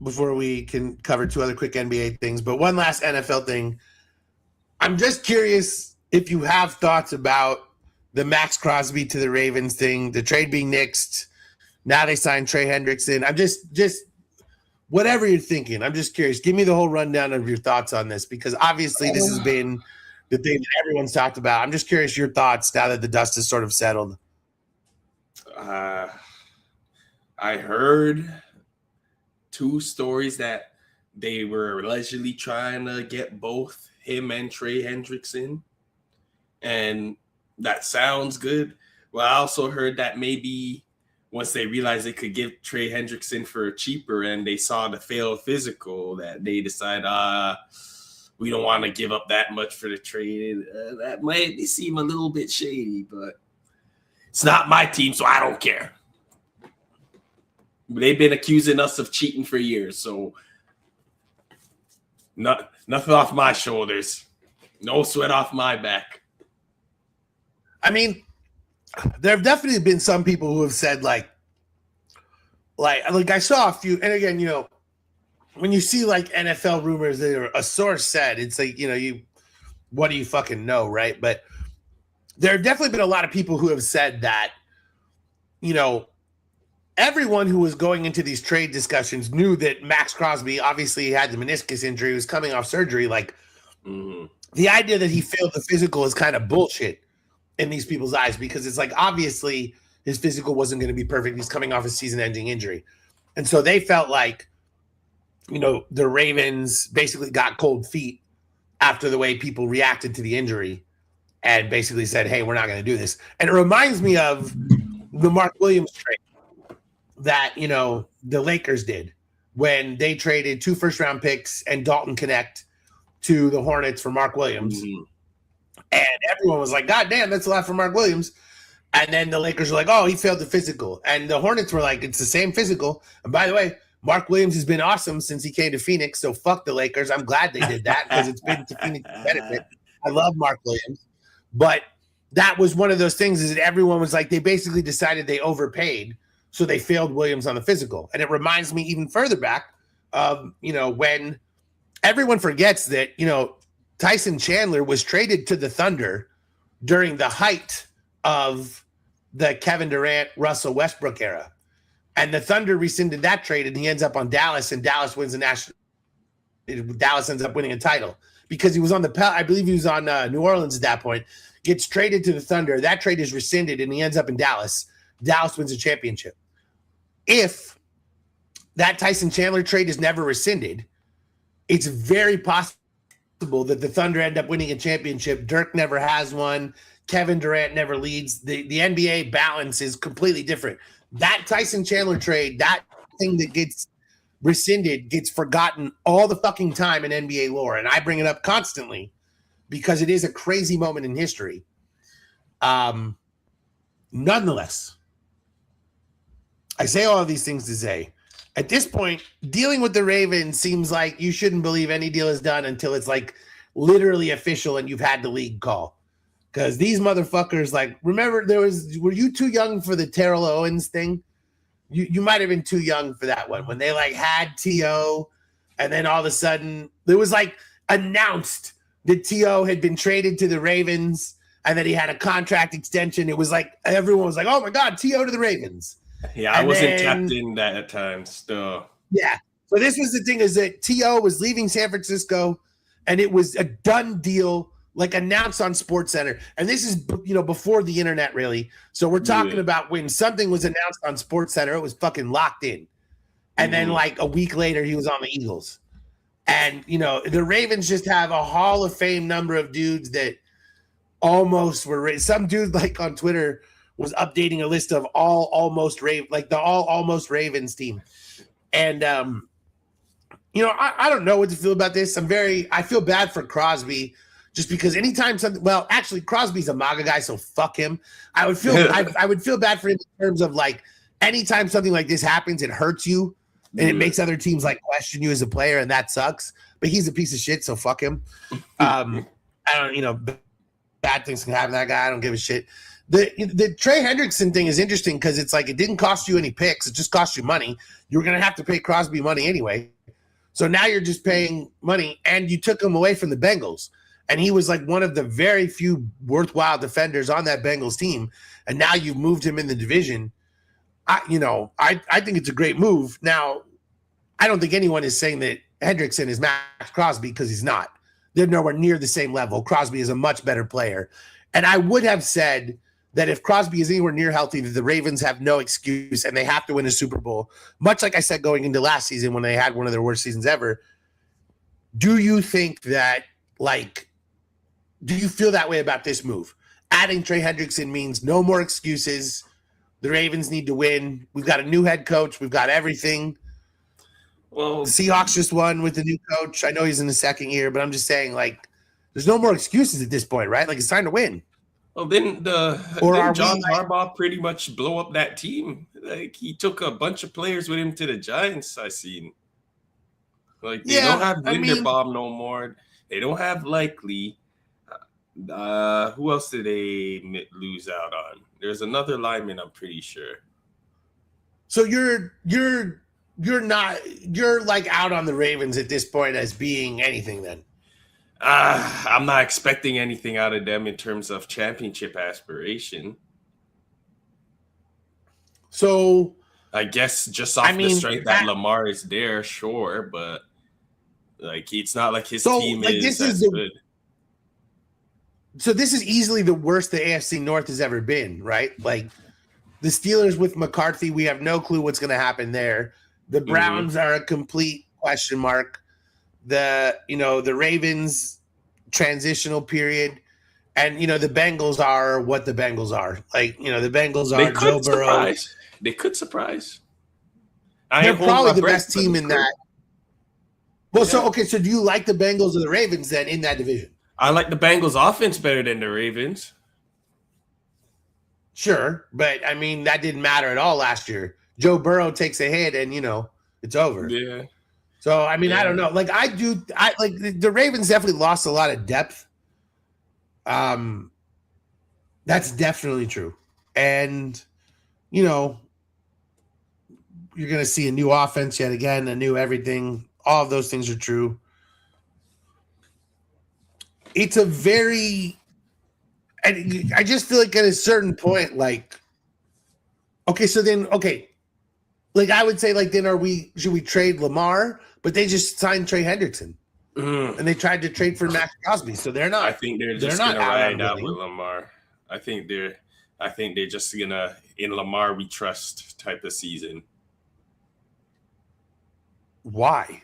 Speaker 1: Before we can cover two other quick NBA things, but one last NFL thing. I'm just curious if you have thoughts about the Max Crosby to the Ravens thing, the trade being nixed. Now they signed Trey Hendrickson. I'm just whatever you're thinking. I'm just curious. Give me the whole rundown of your thoughts on this, because obviously this has been the thing that everyone's talked about. I'm just curious your thoughts now that the dust has sort of settled.
Speaker 3: I heard two stories that they were allegedly trying to get both him and Trey Hendrickson, and that sounds good. Well, I also heard that maybe once they realized they could give Trey Hendrickson for cheaper and they saw the failed physical, that they decide, we don't want to give up that much for the trade. That might seem a little bit shady, but it's not my team, so I don't care. They've been accusing us of cheating for years, so nothing off my shoulders. No sweat off my back.
Speaker 1: I mean, there have definitely been some people who have said like I saw a few, and again, you know, when you see like NFL rumors that are a source said, it's like, you know, what do you fucking know, right? But there have definitely been a lot of people who have said that, you know, everyone who was going into these trade discussions knew that Max Crosby obviously had the meniscus injury, was coming off surgery. Like the idea that he failed the physical is kind of bullshit in these people's eyes, because it's like obviously his physical wasn't going to be perfect. He's coming off a season-ending injury. And so they felt like, you know, the Ravens basically got cold feet after the way people reacted to the injury and basically said, hey, we're not going to do this. And it reminds me of the Mark Williams trade that, you know, the Lakers did when they traded 2 first-round picks and Dalton Connect to the Hornets for Mark Williams. And everyone was like, God damn, that's a lot for Mark Williams. And then the Lakers were like, oh, he failed the physical. And the Hornets were like, it's the same physical. And by the way, Mark Williams has been awesome since he came to Phoenix, so fuck the Lakers. I'm glad they did that because it's been to Phoenix's benefit. I love Mark Williams. But that was one of those things, is that everyone was like, they basically decided they overpaid, so they failed Williams on the physical. And it reminds me even further back of, you know, when everyone forgets that, you know, Tyson Chandler was traded to the Thunder during the height of the Kevin Durant, Russell Westbrook era. And the Thunder rescinded that trade, and he ends up on Dallas, and Dallas wins the national. Dallas ends up winning a title because he was on I believe he was on New Orleans at that point, gets traded to the Thunder. That trade is rescinded, and he ends up in Dallas. Dallas wins a championship. If that Tyson Chandler trade is never rescinded, it's very possible that the Thunder end up winning a championship. Dirk never has one. Kevin Durant never leads. The NBA balance is completely different. That Tyson Chandler trade, that thing that gets
Speaker 2: rescinded gets forgotten all the fucking time in NBA lore. And I bring it up constantly because it is a crazy moment in history. Nonetheless, I say all of these things to say, at this point, dealing with the Ravens seems like you shouldn't believe any deal is done until it's like literally official and you've had the league call. Because these motherfuckers, like, remember were you too young for the Terrell Owens thing? You might have been too young for that one when they like had T.O. and then all of a sudden it was like announced that T.O. had been traded to the Ravens and that he had a contract extension. It was like everyone was like, oh my God, T.O. to the Ravens.
Speaker 3: Yeah, I wasn't tapped in that at times still. Yeah.
Speaker 2: So this was the thing, is that T.O. was leaving San Francisco and it was a done deal, like announced on SportsCenter. And this is, before the internet really. So we're talking about when something was announced on SportsCenter, it was fucking locked in. And then like a week later, he was on the Eagles. And, the Ravens just have a Hall of Fame number of dudes that almost were, some dude like on Twitter was updating a list of almost Ravens team. And, I don't know what to feel about this. I feel bad for Crosby just because anytime actually Crosby's a MAGA guy, so fuck him. I would feel bad for him in terms of like, anytime something like this happens, it hurts you and it makes other teams like question you as a player, and that sucks. But he's a piece of shit, so fuck him. I don't, bad things can happen to that guy. I don't give a shit. The Trey Hendrickson thing is interesting because it's like it didn't cost you any picks. It just cost you money. You were going to have to pay Crosby money anyway. So now you're just paying money, and you took him away from the Bengals. And he was like one of the very few worthwhile defenders on that Bengals team. And now you've moved him in the division. I think it's a great move. Now, I don't think anyone is saying that Hendrickson is Max Crosby because he's not. They're nowhere near the same level. Crosby is a much better player. And I would have said that if Crosby is anywhere near healthy, that the Ravens have no excuse and they have to win a Super Bowl. Much like I said going into last season when they had one of their worst seasons ever. Do you think that, do you feel that way about this move? Adding Trey Hendrickson means no more excuses. The Ravens need to win. We've got a new head coach. We've got everything. Well, the Seahawks just won with the new coach. I know he's in the second year, but I'm just saying, there's no more excuses at this point, right? It's time to win.
Speaker 3: Well, then John Harbaugh pretty much blow up that team. He took a bunch of players with him to the Giants, I seen. They don't have Linderbaum no more. They don't have Likely. Who else did they lose out on? There's another lineman, I'm pretty sure.
Speaker 2: So you're out on the Ravens at this point as being anything then?
Speaker 3: I'm not expecting anything out of them in terms of championship aspiration.
Speaker 2: So
Speaker 3: I guess just off the strength that Lamar is there, sure, but it's not like his team is good.
Speaker 2: So this is easily the worst the AFC North has ever been, right? The Steelers with McCarthy, we have no clue what's going to happen there. The Browns are a complete question mark. The Ravens transitional period, and the Bengals are what the Bengals are. The Bengals are Joe Burrow.
Speaker 3: They could surprise.
Speaker 2: They're probably the best team in that. Well, so do you like the Bengals or the Ravens then in that division?
Speaker 3: I like the Bengals offense better than the Ravens.
Speaker 2: Sure, but that didn't matter at all last year. Joe Burrow takes a hit and it's over.
Speaker 3: Yeah.
Speaker 2: So I don't know. The Ravens definitely lost a lot of depth. That's definitely true. And you're gonna see a new offense yet again, a new everything. All of those things are true. It's a very, and I just feel like at a certain point, I would say, then should we trade Lamar? But they just signed Trey Hendrickson, and they tried to trade for Max Crosby, so they're not.
Speaker 3: I think they're just gonna ride out with Lamar. I think they're just gonna in Lamar we trust type of season.
Speaker 2: Why?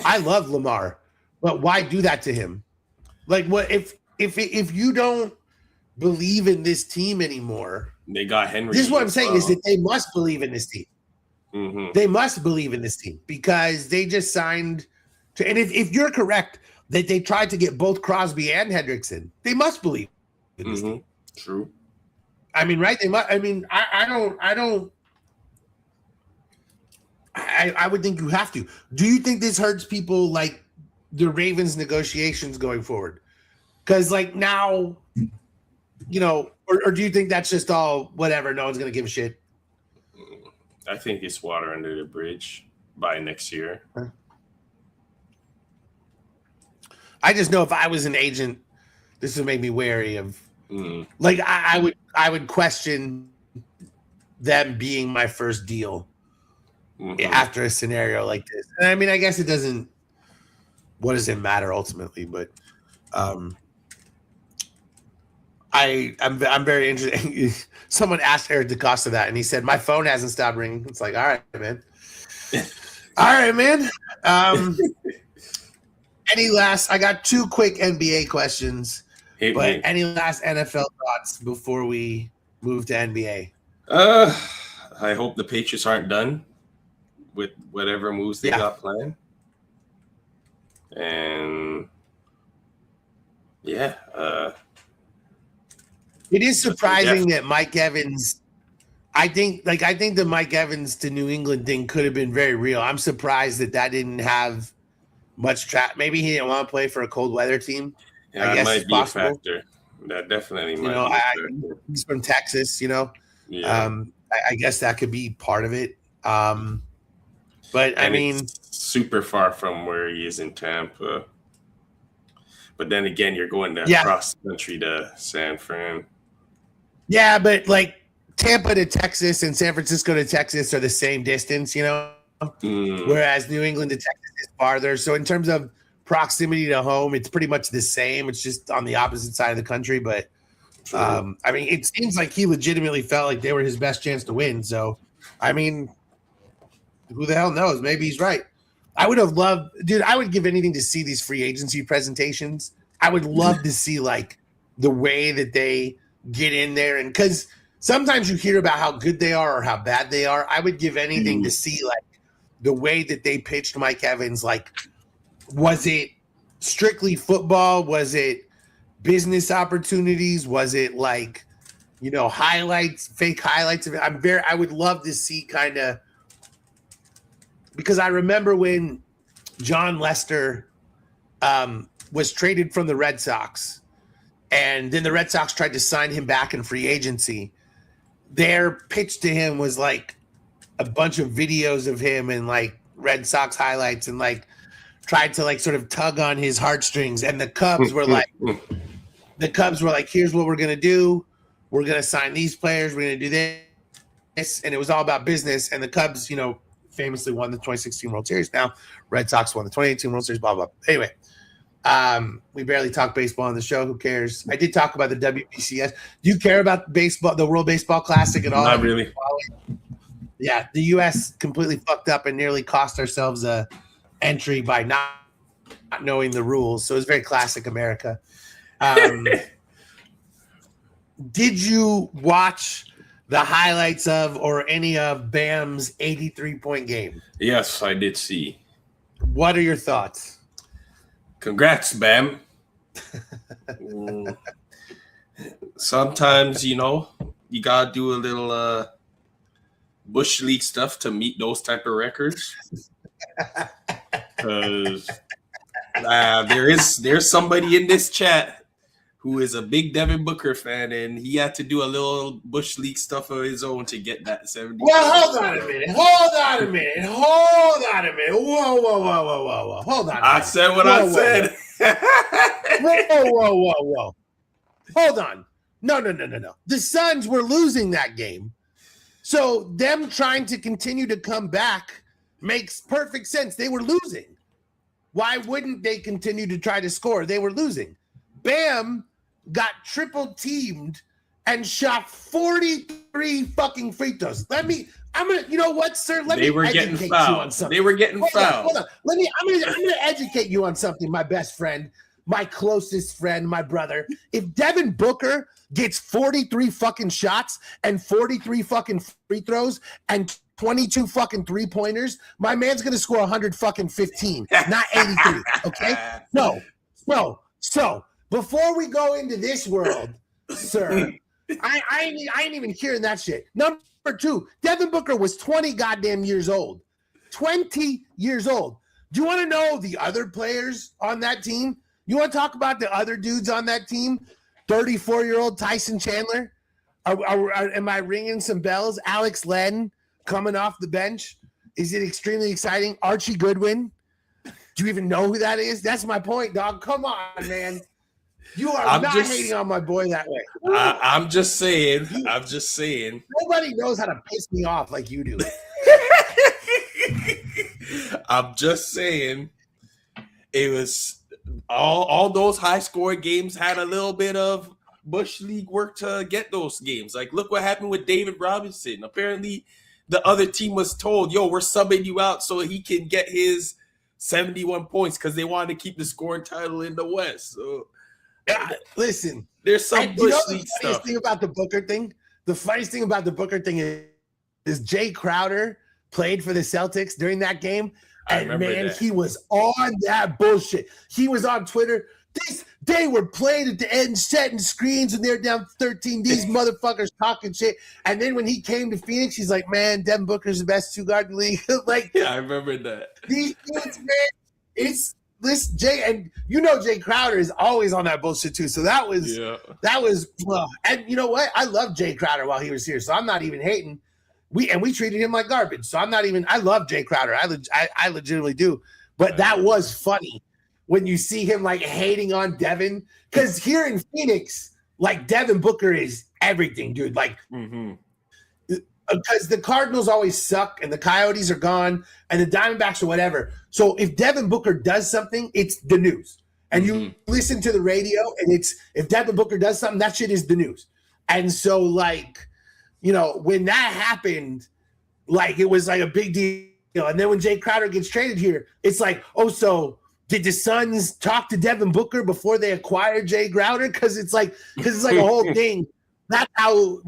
Speaker 2: I love Lamar, but why do that to him? What if you don't believe in this team anymore?
Speaker 3: They got Henry.
Speaker 2: This is what I'm saying is that they must believe in this team.
Speaker 3: Mm-hmm.
Speaker 2: They must believe in this team because they just signed to, and if you're correct that they tried to get both Crosby and Hendrickson, they must believe in this team.
Speaker 3: True.
Speaker 2: I mean, right? They must. I mean, I would think you have to. Do you think this hurts people like the Ravens negotiations going forward? Because like now, you know, or do you think that's just all whatever? No one's gonna give a shit.
Speaker 3: I think it's water under the bridge by next year.
Speaker 2: I just know if I was an agent, this would make me wary of. Like I would question them being my first deal after a scenario like this. And I mean, I guess it doesn't. What does it matter ultimately? But I'm very interested. Someone asked Eric DaCosta that, and he said, "My phone hasn't stopped ringing." It's like, all right, man. All right, man. Any last? I got 2 quick NBA questions. But any last NFL thoughts before we move to NBA?
Speaker 3: I hope the Patriots aren't done with whatever moves they got planned. And it
Speaker 2: is surprising that Mike Evans. I think the Mike Evans to New England thing could have been very real. I'm surprised that didn't have much trap. Maybe he didn't want to play for a cold weather team.
Speaker 3: Yeah,
Speaker 2: I guess
Speaker 3: might
Speaker 2: it's
Speaker 3: be
Speaker 2: possible.
Speaker 3: a factor. That definitely might be a factor.
Speaker 2: He's from Texas, you know.
Speaker 3: Yeah.
Speaker 2: I guess that could be part of it. But I mean,
Speaker 3: it's super far from where he is in Tampa. But then again, you're going across the country to San Fran. Yeah,
Speaker 2: but like Tampa to Texas and San Francisco to Texas are the same distance, you know. Whereas New England to Texas is farther. So in terms of proximity to home, it's pretty much the same. It's just on the opposite side of the country. But I mean, it seems like he legitimately felt like they were his best chance to win. So, I mean, who the hell knows? Maybe he's right. I would have loved, dude, I would give anything to see these free agency presentations. I would love to see like the way that they get in there. And because sometimes you hear about how good they are or how bad they are. I would give anything to see like the way that they pitched Mike Evans. Like, was it strictly football? Was it business opportunities? Was it like, you know, highlights, fake highlights of it? I would love to see kind of, because I remember when John Lester was traded from the Red Sox, and then the Red Sox tried to sign him back in free agency. Their pitch to him was like a bunch of videos of him and like Red Sox highlights and like tried to like sort of tug on his heartstrings. And the Cubs were like, here's what we're going to do. We're going to sign these players. We're going to do this. And it was all about business. And the Cubs, you know, famously won the 2016 World Series. Now Red Sox won the 2018 World Series, blah, blah. Anyway, we barely talk baseball on the show. Who cares? I did talk about the WBCS. Do you care about baseball, the World Baseball Classic at all?
Speaker 3: Not really.
Speaker 2: Yeah, the U.S. completely fucked up and nearly cost ourselves a entry by not knowing the rules. So it's very classic America. Did you watch the highlights of or any of Bam's 83-point game?
Speaker 3: Yes, I did see.
Speaker 2: What are your thoughts?
Speaker 3: Congrats, Bam. Sometimes, you know, you gotta do a little Bush League stuff to meet those type of records. Because there's somebody in this chat who is a big Devin Booker fan, and he had to do a little Bush League stuff of his own to get that 70.
Speaker 2: Well, hold on a minute. Whoa. Hold on.
Speaker 3: I said what I said.
Speaker 2: Whoa. Hold on. No. The Suns were losing that game. So them trying to continue to come back makes perfect sense. They were losing. Why wouldn't they continue to try to score? They were losing. Bam got triple teamed and shot 43 fucking free throws. You know what, sir?
Speaker 3: They were getting fouled.
Speaker 2: Hold on. I'm gonna educate you on something, my best friend, my closest friend, my brother. If Devin Booker gets 43 fucking shots and 43 fucking free throws and
Speaker 1: 22 fucking 3-pointers, my man's gonna score 115, not 83. Okay? No. So before we go into this world, sir, I ain't even hearing that shit. Number 2, Devin Booker was 20 goddamn years old. 20 years old. Do you want to know the other players on that team? You want to talk about the other dudes on that team? 34-year-old Tyson Chandler? Am I ringing some bells? Alex Len coming off the bench. Is it extremely exciting? Archie Goodwin. Do you even know who that is? That's my point, dog. Come on, man. You are not hating on my boy that way.
Speaker 3: I'm just saying.
Speaker 1: Nobody knows how to piss me off like you do.
Speaker 3: I'm just saying. It was all those high scoring games had a little bit of Bush League work to get those games. Like, look what happened with David Robinson. Apparently, the other team was told, yo, we're subbing you out so he can get his 71 points because they wanted to keep the scoring title in the West. So,
Speaker 1: listen,
Speaker 3: there's some Bush League
Speaker 1: the
Speaker 3: stuff.
Speaker 1: funniest thing about the Booker thing? The funniest thing about the Booker thing is Jay Crowder played for the Celtics during that game. And man, he was on that bullshit. He was on Twitter. They were playing at the end, setting screens, and they're down 13. These motherfuckers talking shit. And then when he came to Phoenix, he's like, man, Devin Booker's the best 2-guard in the league. Like,
Speaker 3: yeah, I remember that.
Speaker 1: These dudes, man, it's this Jay, and you know Jay Crowder is always on that bullshit too. So that was, and you know what? I love Jay Crowder while he was here, so I'm not even hating. We treated him like garbage. So I'm not even. I love Jay Crowder. I legitimately do. But that was funny when you see him like hating on Devin, because here in Phoenix, like Devin Booker is everything, dude. Like, because the Cardinals always suck and the Coyotes are gone and the Diamondbacks or whatever. So if Devin Booker does something, it's the news. And you listen to the radio, and it's if Devin Booker does something, that shit is the news. And so like, you know, when that happened, like it was like a big deal. And then when Jay Crowder gets traded here, it's like, oh, so did the Suns talk to Devin Booker before they acquired Jay Crowder? Because it's like a whole thing. That's how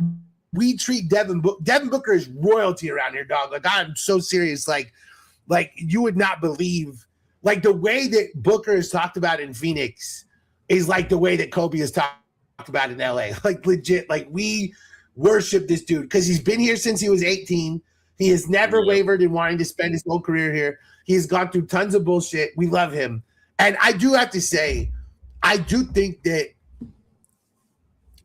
Speaker 1: we treat Devin Booker. Devin Booker is royalty around here, dog. Like, I'm so serious. Like you would not believe, like the way that Booker is talked about in Phoenix is like the way that Kobe is talked about in LA. Like legit, like we worship this dude because he's been here since he was 18. He has never wavered in wanting to spend his whole career here. He has gone through tons of bullshit. We love him. And I do have to say, I do think that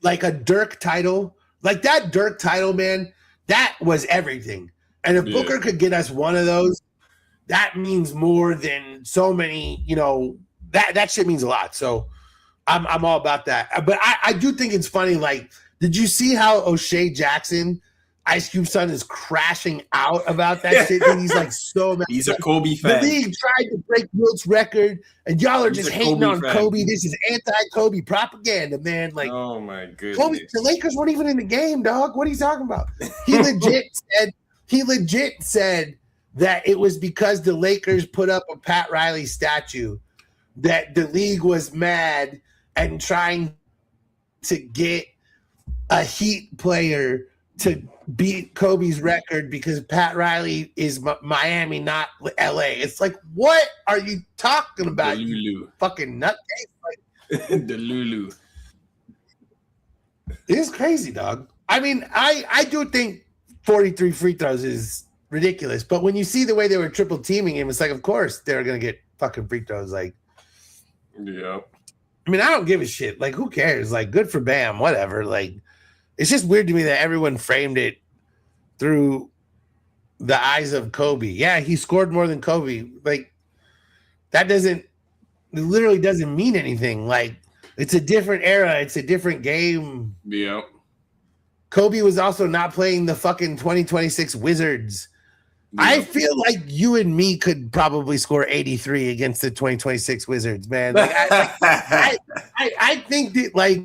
Speaker 1: like a Dirk title, like that Dirk title, man, that was everything. And if Booker could get us one of those, that means more than so many, you know, that shit means a lot. So I'm all about that. But I do think it's funny, like, did you see how O'Shea Jackson, Ice Cube's son, is crashing out about that shit? And he's like so mad.
Speaker 3: He's a Kobe fan.
Speaker 1: The league tried to break Wilt's record, and y'all are just hating on Kobe. This is anti-Kobe propaganda, man. Like,
Speaker 3: oh my goodness,
Speaker 1: Kobe, the Lakers weren't even in the game, dog. What are you talking about? He legit said that it was because the Lakers put up a Pat Riley statue that the league was mad and trying to get a Heat player to beat Kobe's record because Pat Riley is Miami, not LA. It's like, what are you talking about?
Speaker 3: The Lulu.
Speaker 1: You fucking nutcase. Like,
Speaker 3: the Lulu.
Speaker 1: It's crazy, dog. I mean, I do think 43 free throws is ridiculous, but when you see the way they were triple teaming him, it's like, of course they're gonna get fucking free throws. Like,
Speaker 3: yeah.
Speaker 1: I mean, I don't give a shit. Like, who cares? Like, good for Bam, whatever. Like, it's just weird to me that everyone framed it through the eyes of Kobe. Yeah, he scored more than Kobe. Like, that literally doesn't mean anything. Like, it's a different era. It's a different game.
Speaker 3: Yeah.
Speaker 1: Kobe was also not playing the fucking 2026 Wizards. Yeah. I feel like you and me could probably score 83 against the 2026 Wizards, man. Like, I think that, like,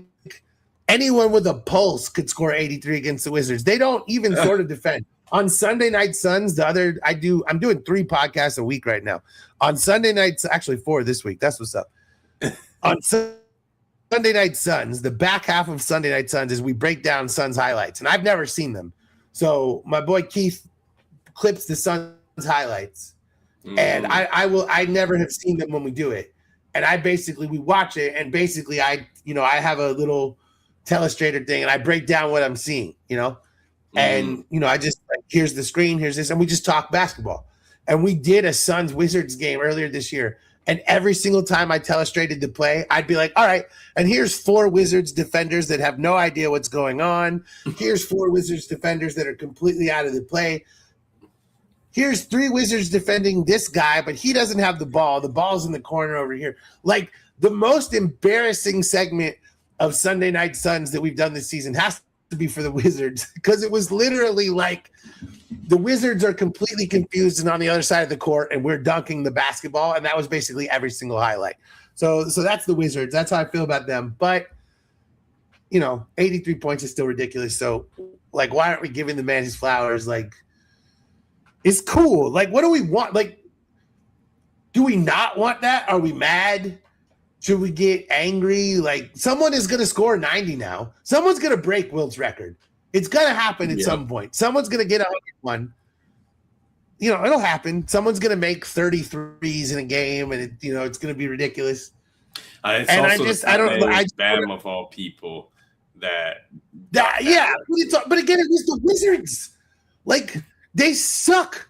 Speaker 1: anyone with a pulse could score 83 against the Wizards. They don't even sort of defend. On Sunday Night Suns, I'm doing 3 podcasts a week right now. On Sunday nights, actually 4 this week. That's what's up. On Sunday Night Suns, the back half of Sunday Night Suns is we break down Suns highlights, and I've never seen them. So my boy Keith
Speaker 2: clips the Suns highlights, and I never have seen them when we do it, and we watch it, and basically I have a little telestrator thing, and I break down what I'm seeing, and I just like, here's the screen, here's this, and we just talk basketball. And we did a Suns Wizards game earlier this year. And every single time I telestrated the play, I'd be like, all right, and here's 4 Wizards defenders that have no idea what's going on. Here's 4 Wizards defenders that are completely out of the play. Here's 3 Wizards defending this guy, but he doesn't have the ball. The ball's in the corner over here. Like, the most embarrassing segment of Sunday Night Suns that we've done this season has to be for the Wizards, because it was literally like the Wizards are completely confused and on the other side of the court, and we're dunking the basketball, and that was basically every single highlight. So that's the Wizards. That's how I feel about them. But 83 points is still ridiculous. So like, why aren't we giving the man his flowers? Like, it's cool. Like, what do we want? Like, do we not want that? Are we mad? Should we get angry? Like, someone is going to score 90 now. Someone's going to break Wilt's record. It's going to happen at some point. Someone's going to get 101. It'll happen. Someone's going to make 33s in a game, and it's going to be ridiculous.
Speaker 3: It's
Speaker 2: and
Speaker 3: also I don't know. Bam of all people that
Speaker 2: yeah. But again, it was the Wizards. Like, they suck.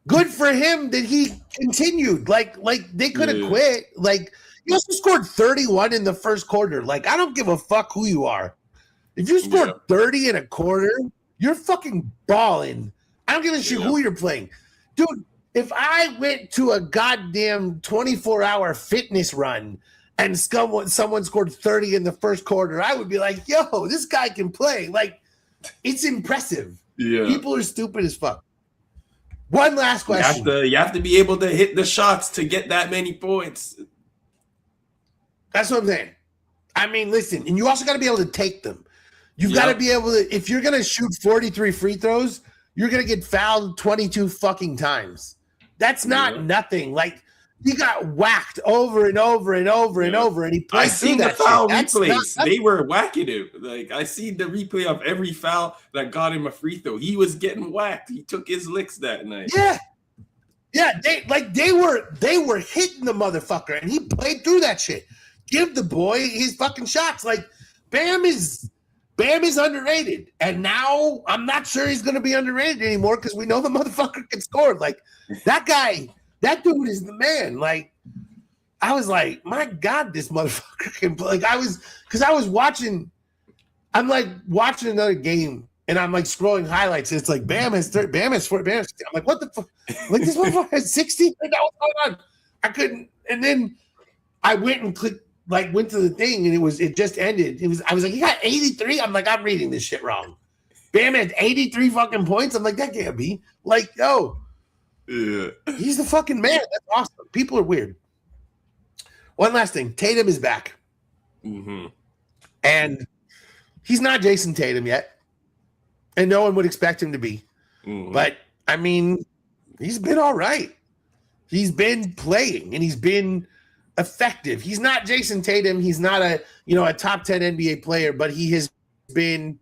Speaker 2: Good for him that he continued. Like they could have quit. Like, he also scored 31 in the first quarter. Like, I don't give a fuck who you are. If you scored 30 in a quarter, you're fucking balling. I don't give a shit who you're playing. Dude, if I went to a goddamn 24-hour fitness run and someone scored 30 in the first quarter, I would be like, yo, this guy can play. Like, it's impressive. Yeah. People are stupid as fuck. One last question.
Speaker 3: You have to be able to hit the shots to get that many points.
Speaker 2: That's what I'm saying. I mean, listen, and you also got to be able to take them. You've got to be able to, if you're going to shoot 43 free throws, you're going to get fouled 22 fucking times. That's not nothing. Like, he got whacked over and over and over and over, and he played
Speaker 3: I seen the foul replays. They were whacking him. Like, I seen the replay of every foul that got him a free throw. He was getting whacked. He took his licks that night.
Speaker 2: Yeah. Yeah, they were hitting the motherfucker, and he played through that shit. Give the boy his fucking shots. Like, Bam is underrated. And now I'm not sure he's going to be underrated anymore, because we know the motherfucker can score. Like, that dude is the man. Like, I was like, my God, this motherfucker can play. Like, I was watching another game, and I'm like scrolling highlights, and it's like, Bam has 30, Bam has 40, Bam has 60. I'm like, what the fuck? Like, this motherfucker has 60? Like, that was going on. I couldn't. And then I went and went to the thing, and it just ended. I was like, he got 83? I'm like, I'm reading this shit wrong. Bam had 83 fucking points? I'm like, that can't be. Like, yo. Yeah. He's the fucking man. That's awesome. People are weird. One last thing. Tatum is back. Mm-hmm. And he's not Jason Tatum yet. And no one would expect him to be. Mm-hmm. But, I mean, he's been all right. He's been playing, and he's been effective. He's not Jason Tatum. He's not a top 10 NBA player, but he has been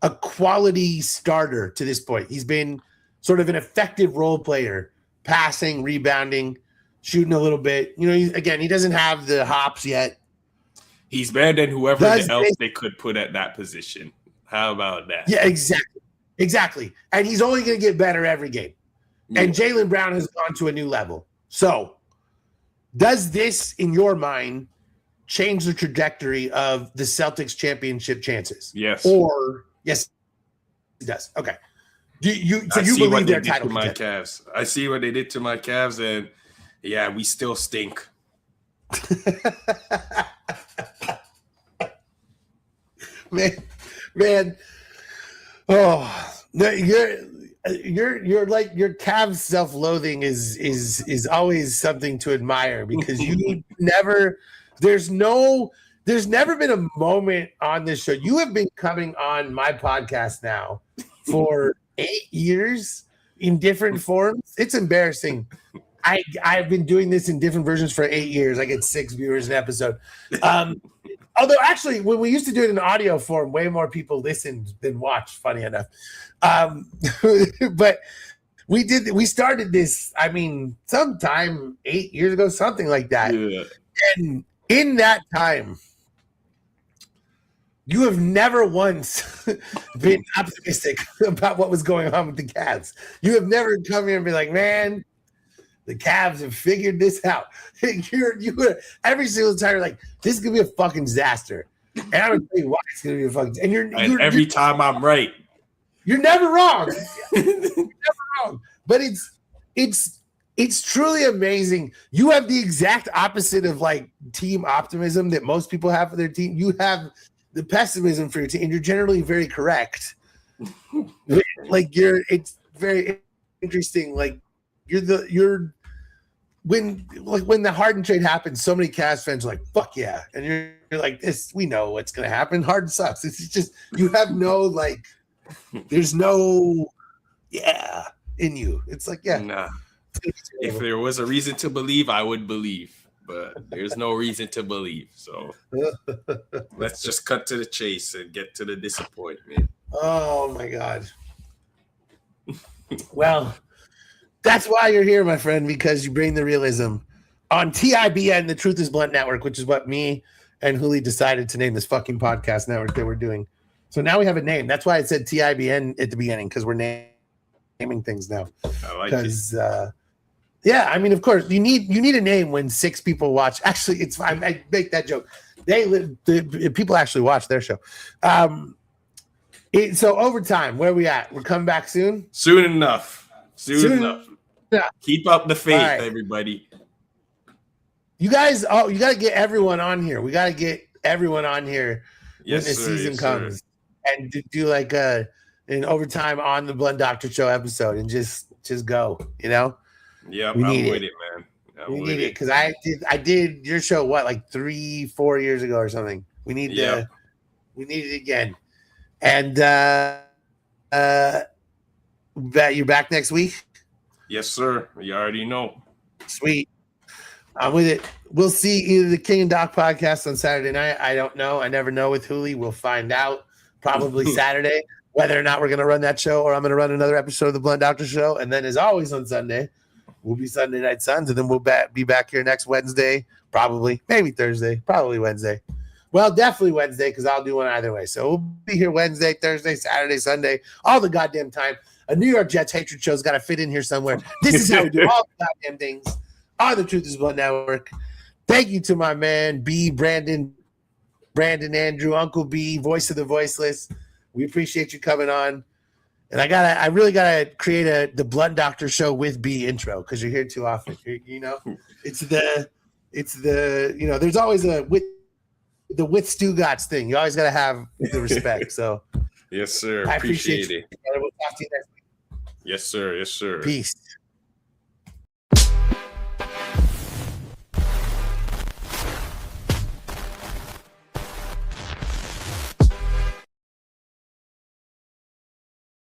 Speaker 2: a quality starter to this point. He's been sort of an effective role player, passing, rebounding, shooting a little bit. He doesn't have the hops yet.
Speaker 3: He's better than whoever else they could put at that position. How about that?
Speaker 2: Yeah, exactly. And he's only going to get better every game. Yeah. And Jaylen Brown has gone to a new level. So, does this, in your mind, change the trajectory of the Celtics championship chances?
Speaker 3: Yes.
Speaker 2: Or yes, it does. Okay. Do you believe their title?
Speaker 3: My Cavs. I see what they did to my Cavs, and yeah, we still stink.
Speaker 2: man. Oh, no, you're like, your Cavs self-loathing is always something to admire, because you there's never been a moment on this show. You have been coming on my podcast now for 8 years in different forms. It's embarrassing. I've been doing this in different versions for 8 years. I get 6 viewers an episode. Although, actually, when we used to do it in audio form, way more people listened than watched, funny enough. But
Speaker 1: We started this, I mean, sometime 8 years ago, something like that.
Speaker 3: Yeah.
Speaker 1: And in that time, you have never once been optimistic about what was going on with the Cavs. You have never come here and be like, man, the Cavs have figured this out. You every single time you're like, this is gonna be a fucking disaster. And I would tell you why it's gonna be a fucking. And
Speaker 3: every time I'm right.
Speaker 1: You're never wrong. You're never wrong. But it's truly amazing. You have the exact opposite of like team optimism that most people have for their team. You have the pessimism for your team, and you're generally very correct. Like it's very interesting. Like when the Harden trade happened, so many Cavs fans are like, fuck yeah. And you're like, this, we know what's gonna happen. Harden sucks. It's just you have no like, there's no in you. It's like, yeah.
Speaker 3: Nah. If there was a reason to believe, I would believe. But there's no reason to believe. So let's just cut to the chase and get to the disappointment.
Speaker 1: Oh my God. Well, that's why you're here, my friend, because you bring the realism on TIBN, the Truth is Blunt Network, which is what me and Huli decided to name this fucking podcast network that we're doing. So now we have a name. That's why I said TIBN at the beginning, because we're naming things now.
Speaker 3: I like it.
Speaker 1: Yeah, I mean, of course, you need a name when 6 people watch. Actually, it's fine. I make that joke. People actually watch their show. So overtime, where are we at? We're coming back soon?
Speaker 3: Soon enough. Soon enough.
Speaker 1: Yeah.
Speaker 3: Keep up the faith,
Speaker 1: right,
Speaker 3: everybody.
Speaker 1: You guys, you got to get everyone on here. We got to get everyone on here when the season comes. And do like an overtime on the Blunt Doctor Show episode and just go, you know?
Speaker 3: Yeah, I'm with it, man.
Speaker 1: We need it because I did your show like 3-4 years ago or something. We need it again. And you're back next week?
Speaker 3: Yes, sir. You already know.
Speaker 1: Sweet. I'm with it. We'll see either the King and Doc podcast on Saturday night. I don't know. I never know with Huli. We'll find out probably Saturday whether or not we're going to run that show or I'm going to run another episode of the Blunt Doctor Show. And then as always on Sunday, we'll be Sunday Night Suns, and then we'll be back here next Wednesday, probably, maybe Thursday, probably Wednesday. Well, definitely Wednesday because I'll do one either way. So we'll be here Wednesday, Thursday, Saturday, Sunday, all the goddamn time. A New York Jets hatred show's got to fit in here somewhere. This is how we do all the goddamn things on the Truth is Blunt Network. Thank you to my man, B, Brandon Andrew, Uncle B, voice of the voiceless. We appreciate you coming on. And I really gotta create the Blunt Doctor Show with B intro because you're here too often. You know, it's the there's always with Stugotz thing. You always gotta have the respect. So
Speaker 3: yes, sir.
Speaker 1: I appreciate it.
Speaker 3: We'll talk to you next week. Yes, sir. Yes, sir.
Speaker 1: Peace.